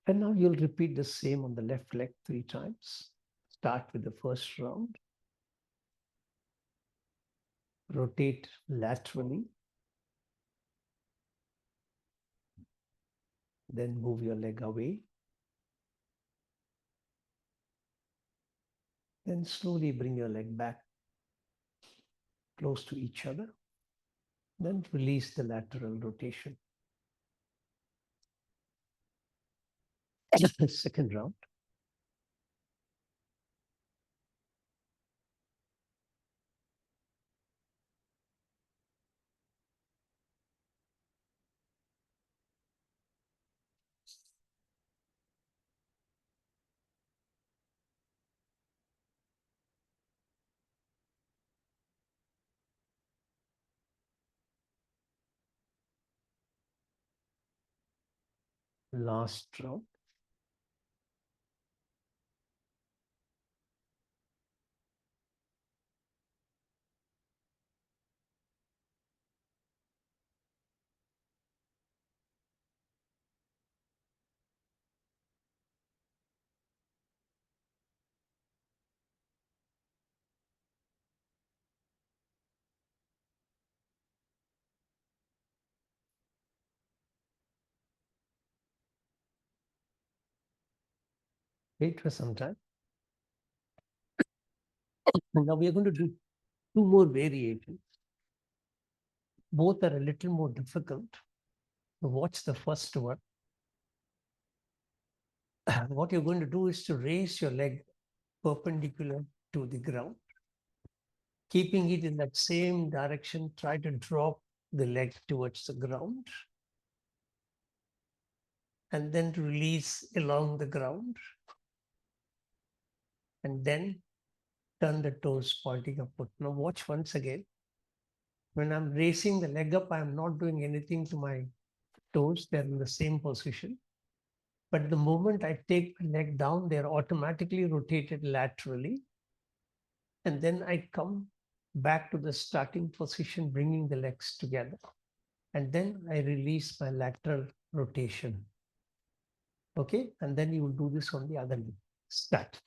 And now you'll repeat the same on the left leg 3 times. Start with the first round. Rotate laterally. Then move your leg away. Then slowly bring your leg back close to each other. Then release the lateral rotation. Second round. Last round. Wait for some time. And now we are going to do 2 more variations. Both are a little more difficult. Watch the first one. What you're going to do is to raise your leg perpendicular to the ground. Keeping it in that same direction, try to drop the leg towards the ground. And then release along the ground. And then turn the toes pointing upward. Now watch once again. When I'm raising the leg up, I'm not doing anything to my toes. They're in the same position. But the moment I take the leg down, they're automatically rotated laterally. And then I come back to the starting position, bringing the legs together. And then I release my lateral rotation. Okay, and then you will do this on the other leg. Start.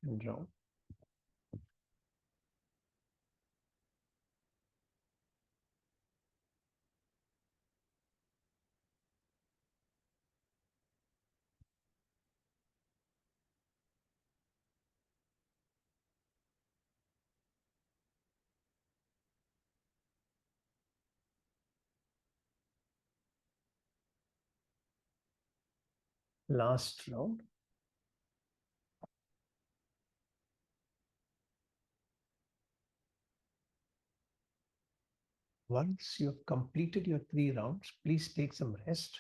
Second round. Last round. Once you have completed your 3 rounds, please take some rest.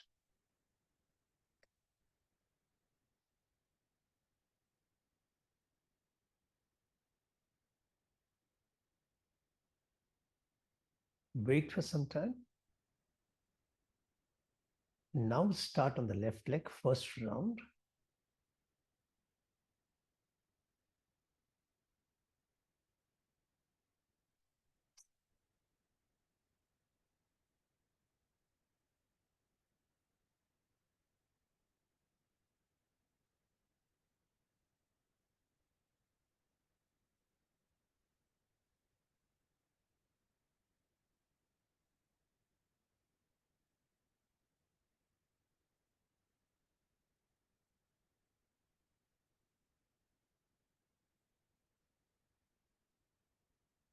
Wait for some time. Now start on the left leg, first round.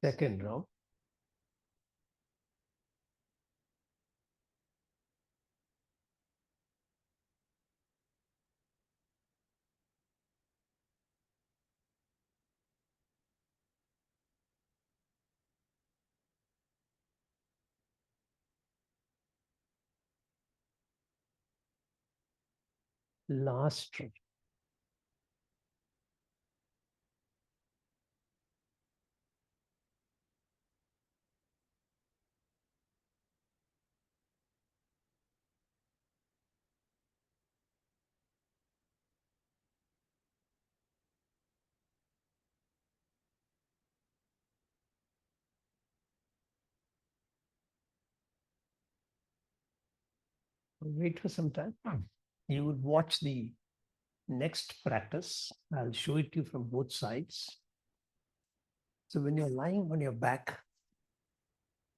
Second round. Last round. Wait for some time. You would watch the next practice. I'll show it to you from both sides. So when you're lying on your back,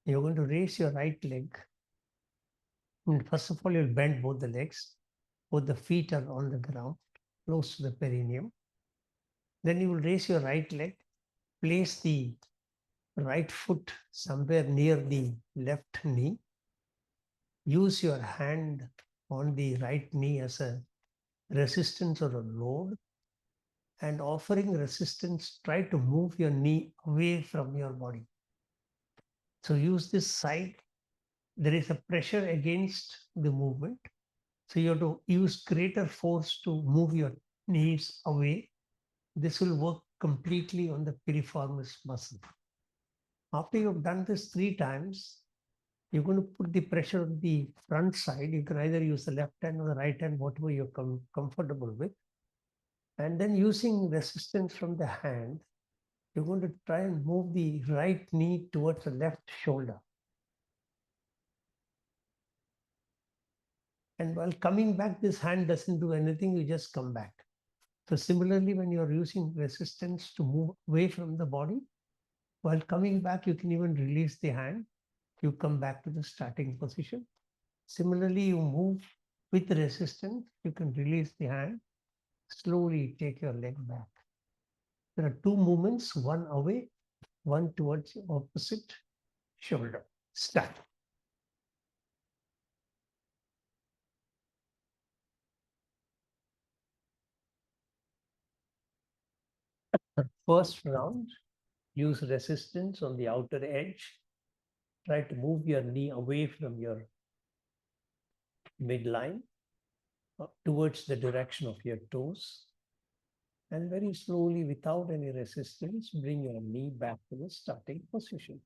you're going to raise your right leg. And first of all, you'll bend both the legs. Both the feet are on the ground, close to the perineum. Then you will raise your right leg, place the right foot somewhere near the left knee. Use your hand on the right knee as a resistance or a load. And offering resistance, try to move your knee away from your body. So use this side. There is a pressure against the movement. So you have to use greater force to move your knees away. This will work completely on the piriformis muscle. After you've done this 3 times, you're going to put the pressure on the front side. You can either use the left hand or the right hand, whatever you're comfortable with. And then using resistance from the hand, you're going to try and move the right knee towards the left shoulder. And while coming back, this hand doesn't do anything, you just come back. So similarly, when you're using resistance to move away from the body, while coming back, you can even release the hand. You come back to the starting position. Similarly, you move with resistance, you can release the hand, slowly take your leg back. There are 2 movements, one away, one towards the opposite shoulder. Start. First round, use resistance on the outer edge. Try to move your knee away from your midline towards the direction of your toes. And very slowly, without any resistance, bring your knee back to the starting position.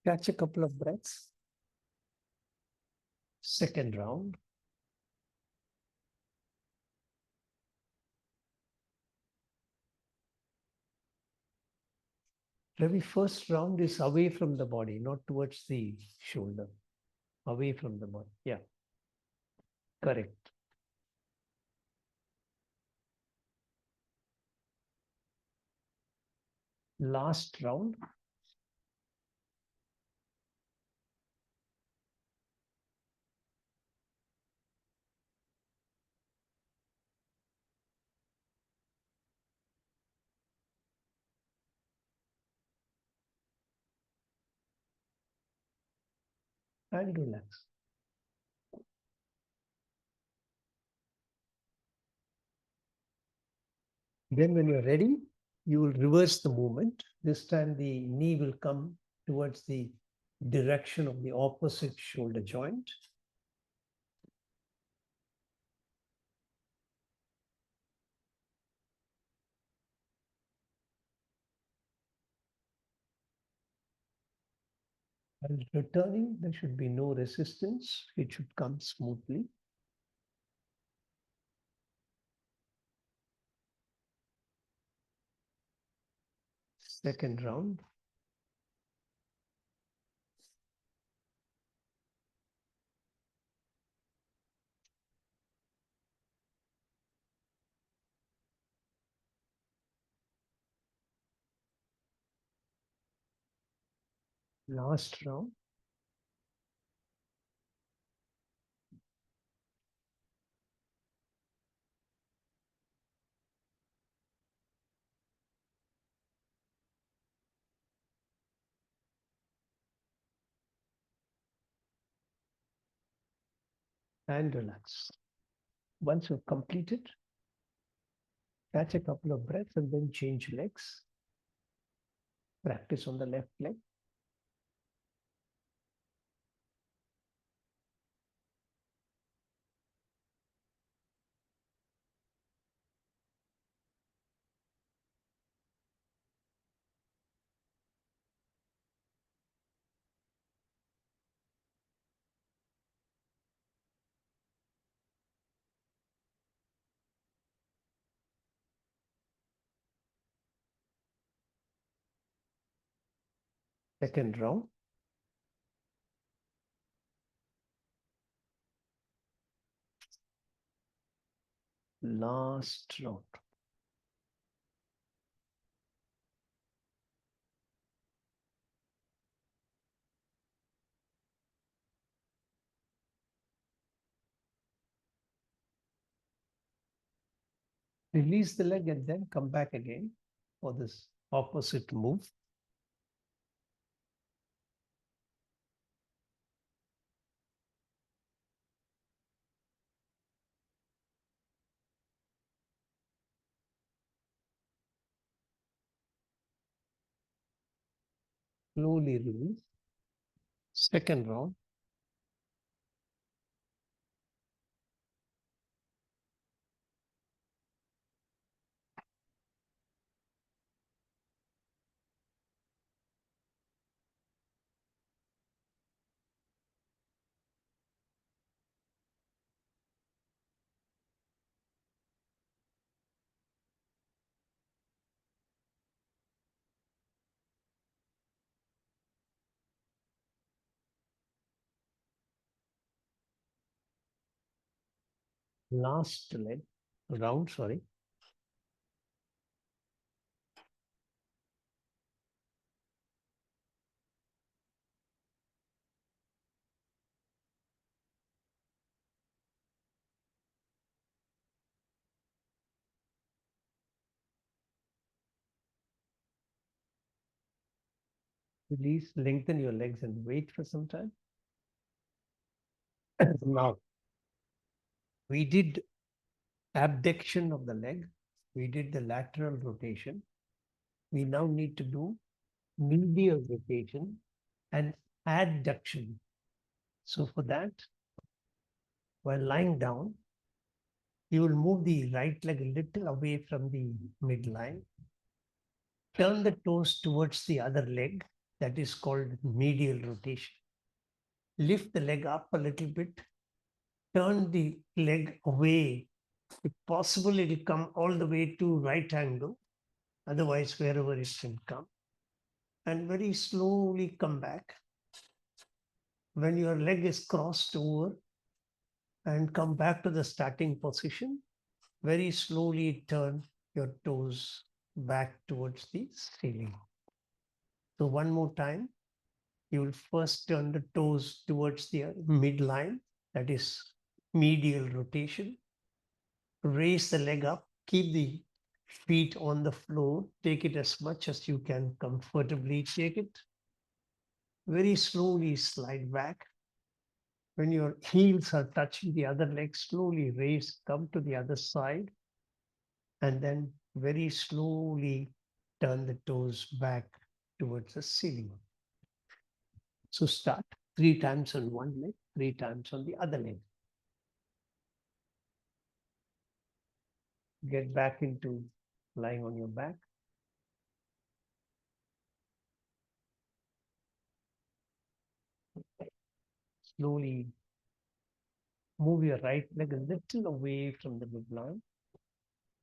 Catch a couple of breaths. Second round. Ravi, first round is away from the body, not towards the shoulder. Away from the body. Yeah, correct. Last round. And relax. Then when you're ready, you will reverse the movement. This time the knee will come towards the direction of the opposite shoulder joint. While returning, there should be no resistance. It should come smoothly. Second round. Last round. And relax. Once you've completed, catch a couple of breaths and then change legs. Practice on the left leg. Second round. Last round. Release the leg and then come back again for this opposite move. Slowly release. Second round. Last leg round, sorry. Release, lengthen your legs and wait for some time. Now, we did abduction of the leg. We did the lateral rotation. We now need to do medial rotation and adduction. So for that, while lying down, you will move the right leg a little away from the midline. Turn the toes towards the other leg. That is called medial rotation. Lift the leg up a little bit. Turn the leg away. If possible, it will come all the way to right angle. Otherwise, wherever it can come. And very slowly come back. When your leg is crossed over and come back to the starting position, very slowly turn your toes back towards the ceiling. So one more time, you will first turn the toes towards the midline, that is medial rotation. Raise the leg up, keep the feet on the floor, take it as much as you can comfortably take it. Very slowly slide back. When your heels are touching the other leg, slowly raise, come to the other side, and then Very slowly turn the toes back towards the ceiling. So start 3 times on one leg, 3 times on the other leg. Get back into lying on your back. Slowly move your right leg a little away from the midline.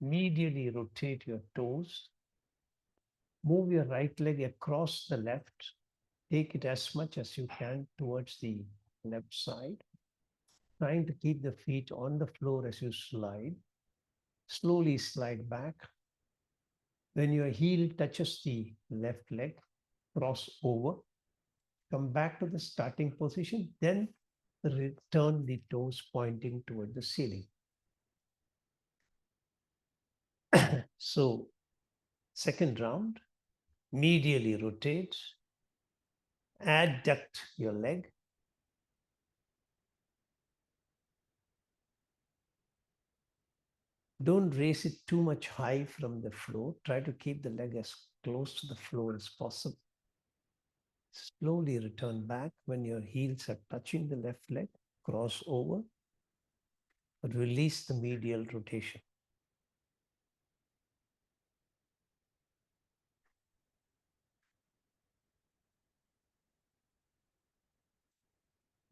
Medially rotate your toes. Move your right leg across the left. Take it as much as you can towards the left side. Trying to keep the feet on the floor as you slide. Slowly slide back. When your heel touches the left leg, cross over. Come back to the starting position. Then return the toes pointing toward the ceiling. So, second round, medially rotate, adduct your leg. Don't raise it too much high from the floor. Try to keep the leg as close to the floor as possible. Slowly return back when your heels are touching the left leg. Cross over. Release the medial rotation.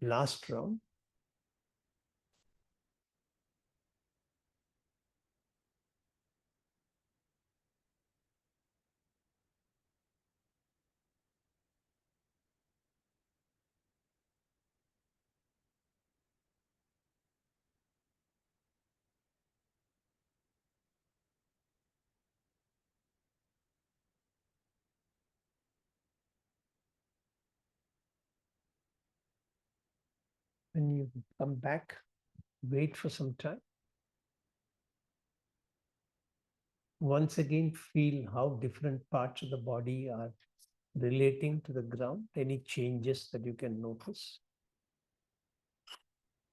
Last round. When you come back, wait for some time. Once again, feel how different parts of the body are relating to the ground. Any changes that you can notice?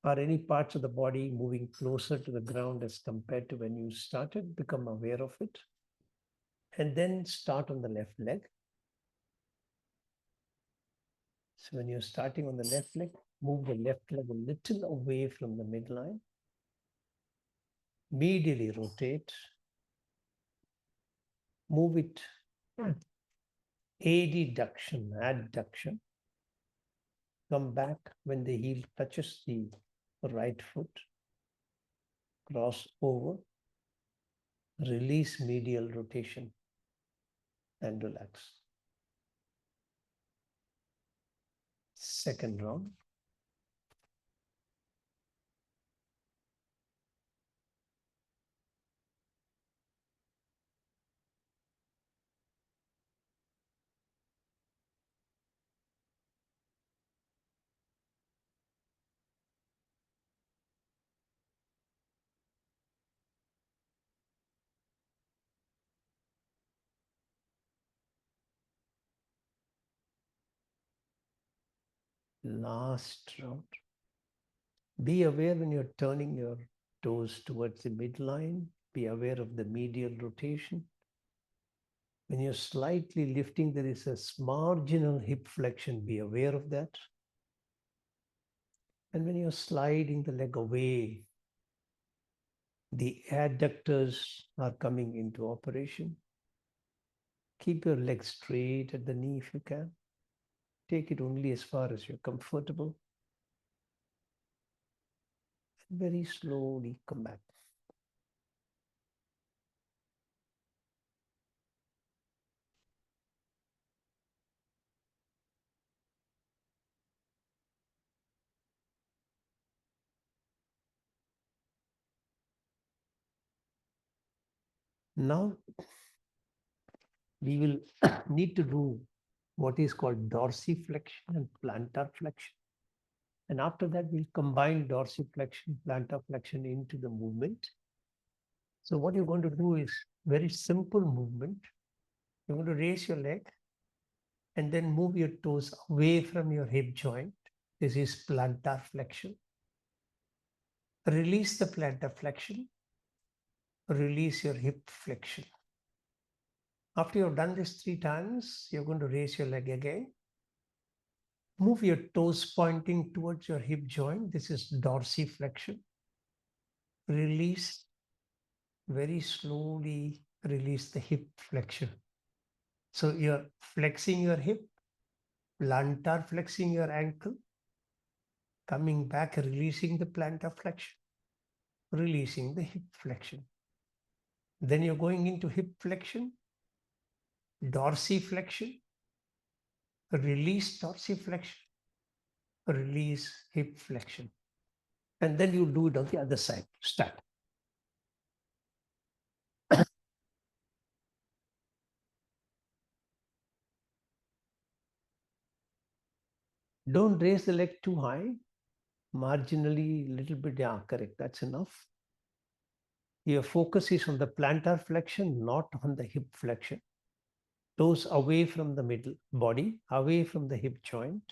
Are any parts of the body moving closer to the ground as compared to when you started? Become aware of it. And then start on the left leg. So when you're starting on the left leg, move the left leg a little away from the midline. Medially rotate. Move it adduction. Come back when the heel touches the right foot. Cross over. Release medial rotation and relax. Second round. Last round. Be aware when you're turning your toes towards the midline. Be aware of the medial rotation. When you're slightly lifting, there is a marginal hip flexion. Be aware of that. And when you're sliding the leg away, the adductors are coming into operation. Keep your leg straight at the knee if you can. Take it only as far as you're comfortable. And very slowly come back. Now, we will need to do what is called dorsiflexion and plantar flexion. And after that, we'll combine dorsiflexion, plantar flexion into the movement. So what you're going to do is very simple movement. You're going to raise your leg and then move your toes away from your hip joint. This is plantar flexion. Release the plantar flexion. Release your hip flexion. After you've done this 3 times, you're going to raise your leg again. Move your toes pointing towards your hip joint. This is dorsiflexion. Release, very slowly release the hip flexion. So you're flexing your hip, plantar flexing your ankle, coming back, releasing the plantar flexion, releasing the hip flexion. Then you're going into hip flexion, dorsiflexion, release dorsiflexion, release hip flexion. And then you do it on the other side. Start. Don't raise the leg too high. Marginally, little bit, yeah, correct. That's enough. Your focus is on the plantar flexion, not on the hip flexion. Toes away from the middle body, away from the hip joint.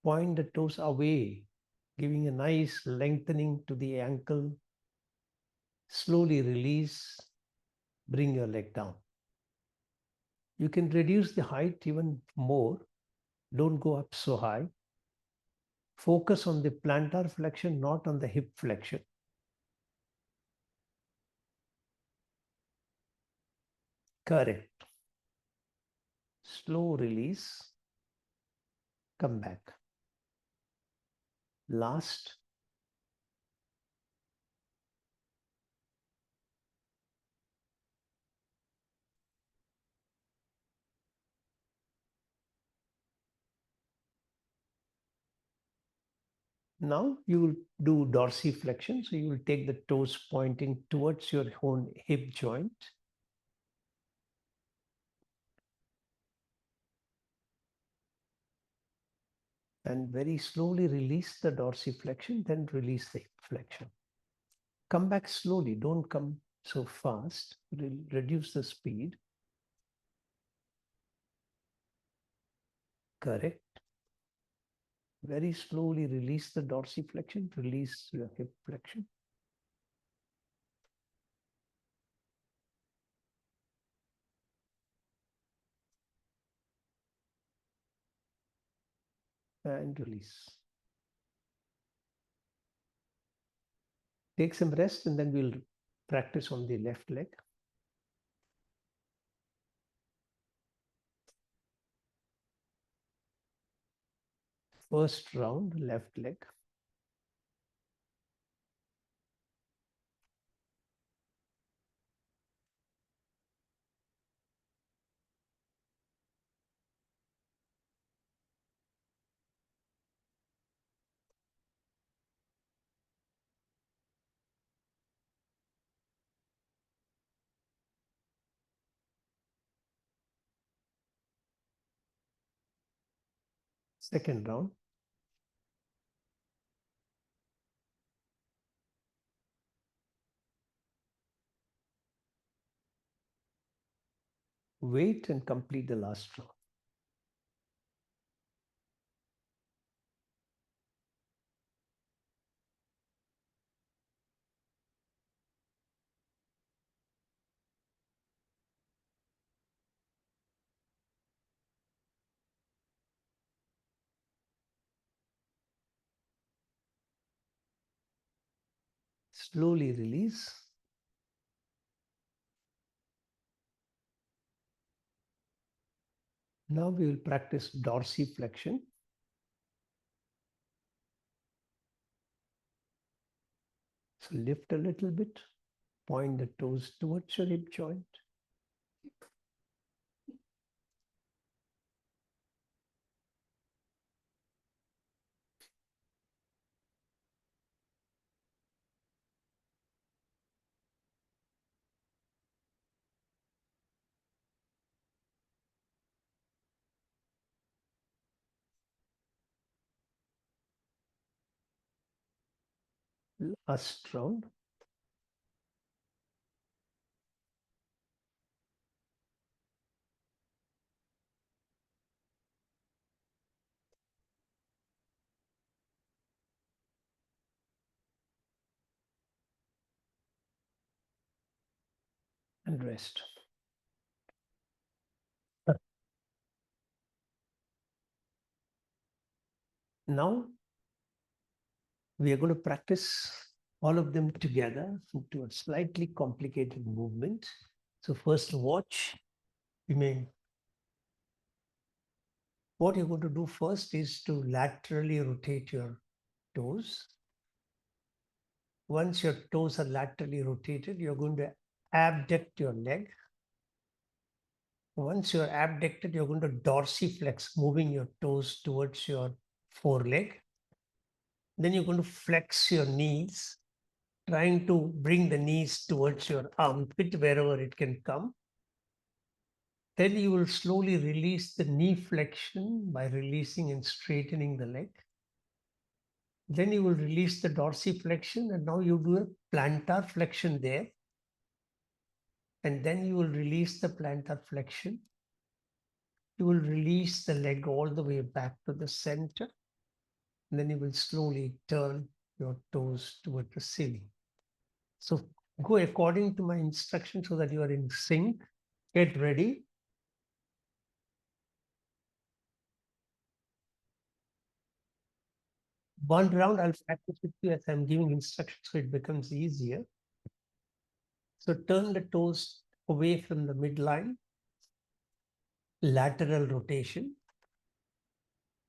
Point the toes away, giving a nice lengthening to the ankle. Slowly release, bring your leg down. You can reduce the height even more. Don't go up so high. Focus on the plantar flexion, not on the hip flexion. Correct. Slow release. Come back. Last. Now you will do dorsiflexion. So you will take the toes pointing towards your own hip joint. And very slowly release the dorsiflexion, then release the hip flexion. Come back slowly. Don't come so fast. Reduce the speed. Correct. Very slowly release the dorsiflexion, release your hip flexion. And release. Take some rest and then we'll practice on the left leg. First round, left leg. Second round. Wait and complete the last round. Slowly release. Now we will practice dorsiflexion. So lift a little bit, point the toes towards your hip joint. Last round. And rest. Now we are going to practice all of them together into a slightly complicated movement. So first watch. What you're going to do first is to laterally rotate your toes. Once your toes are laterally rotated, you're going to abduct your leg. Once you're abducted, you're going to dorsiflex, moving your toes towards your foreleg. Then you're going to flex your knees, trying to bring the knees towards your armpit wherever it can come. Then you will slowly release the knee flexion by releasing and straightening the leg. Then you will release the dorsiflexion, and now you do a plantar flexion there. And then you will release the plantar flexion. You will release the leg all the way back to the center. And then you will slowly turn your toes toward the ceiling. So go according to my instructions so that you are in sync. Get ready. One round, I'll practice with you as I'm giving instructions so it becomes easier. So turn the toes away from the midline, lateral rotation.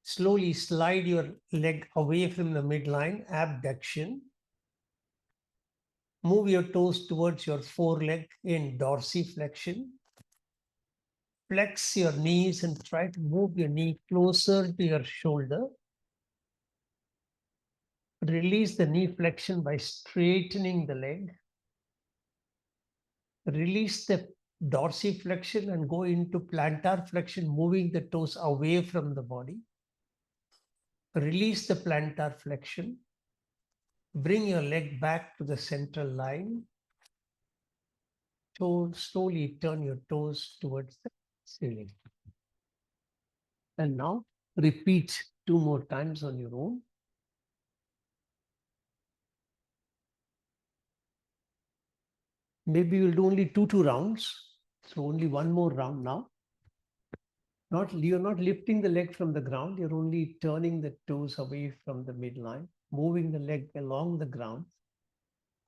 Slowly slide your leg away from the midline, abduction. Move your toes towards your foreleg in dorsiflexion. Flex your knees and try to move your knee closer to your shoulder. Release the knee flexion by straightening the leg. Release the dorsiflexion and go into plantar flexion, moving the toes away from the body. Release the plantar flexion. Bring your leg back to the central line. So slowly turn your toes towards the ceiling. And now repeat 2 more times on your own. Maybe you'll do only two rounds. So only one more round now. You're not lifting the leg from the ground. You're only turning the toes away from the midline, moving the leg along the ground.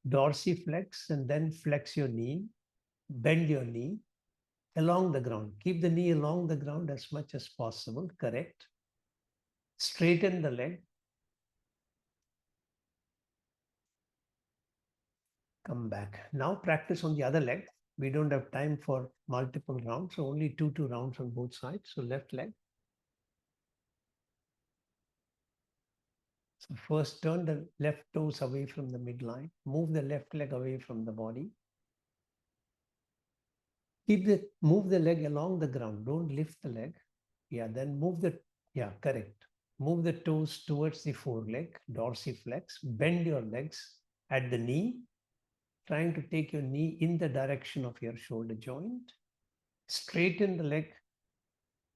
Dorsiflex and then flex your knee. Bend your knee along the ground. Keep the knee along the ground as much as possible. Correct. Straighten the leg. Come back. Now practice on the other leg. We don't have time for multiple rounds, so only two rounds on both sides. So left leg. So first turn the left toes away from the midline. Move the left leg away from the body. Move the leg along the ground. Don't lift the leg. Yeah, then correct. Move the toes towards the foreleg, dorsiflex. Bend your legs at the knee, trying to take your knee in the direction of your shoulder joint. Straighten the leg,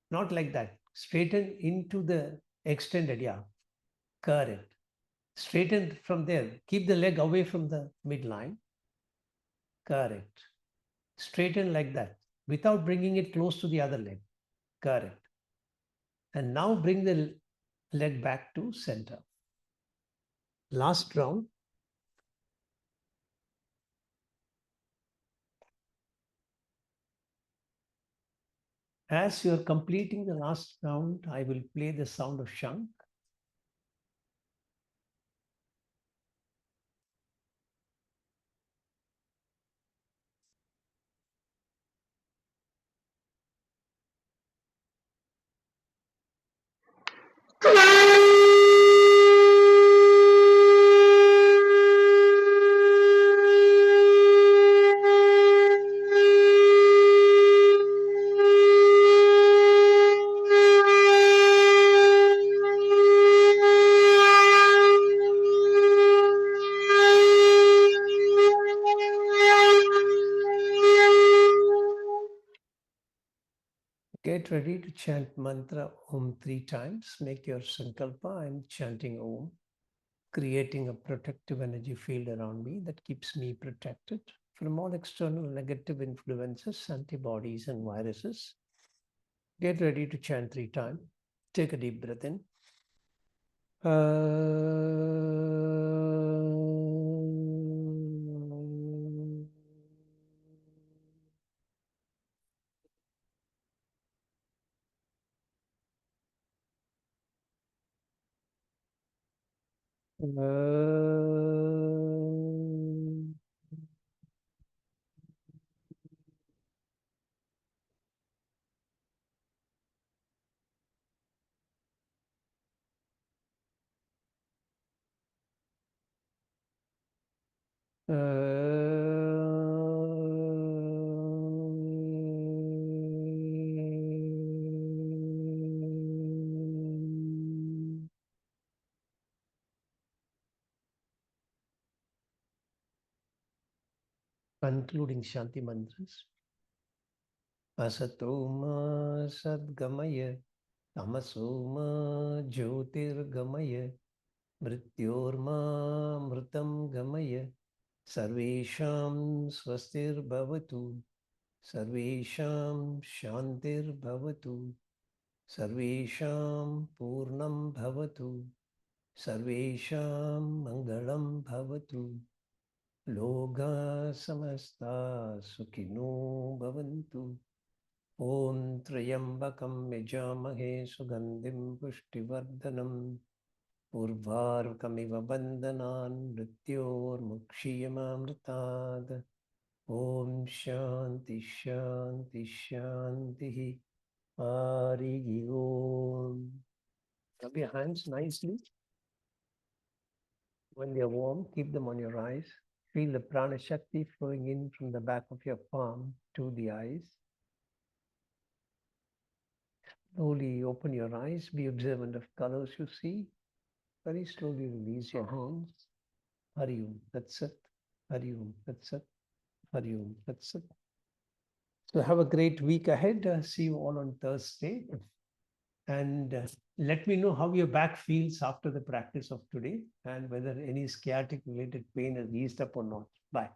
not like that. Straighten into the extended, correct. Straighten from there. Keep the leg away from the midline. Correct. Straighten like that without bringing it close to the other leg. Correct. And now bring the leg back to center. Last round. As you're completing the last round, I will play the sound of shank. Get ready to chant mantra Om 3 times. Make your sankalpa. I'm chanting Om, creating a protective energy field around me that keeps me protected from all external negative influences, antibodies, and viruses. Get ready to chant 3 times. Take a deep breath in. Concluding Shanti mantras. Asatoma sadgamaya, tamasoma jyotirgamaya, mrityorma mritam gamaya, sarvesham swastir bhavatu, sarvesham shantir bhavatu, sarvesham purnam bhavatu, sarvesham mangalam bhavatu. Loga samasta sukhino bhavantu. Om Trayambakam Yajamahe Sugandhim Pushtivardhanam Urvarukamiva Bandhanan Mrityor Mukshiyamamritad. Om Shanti Shanti Shanti Hari Om. Rub your hands nicely. When they're warm, keep them on your eyes. Feel the prana shakti flowing in from the back of your palm to the eyes. Slowly open your eyes, be observant of colors you see. Very slowly release your hands. Hari Om, that's it. Hari Om, that's it. Hari Om, that's it. So have a great week ahead. See you all on Thursday. And let me know how your back feels after the practice of today and whether any sciatic related pain has eased up or not. Bye.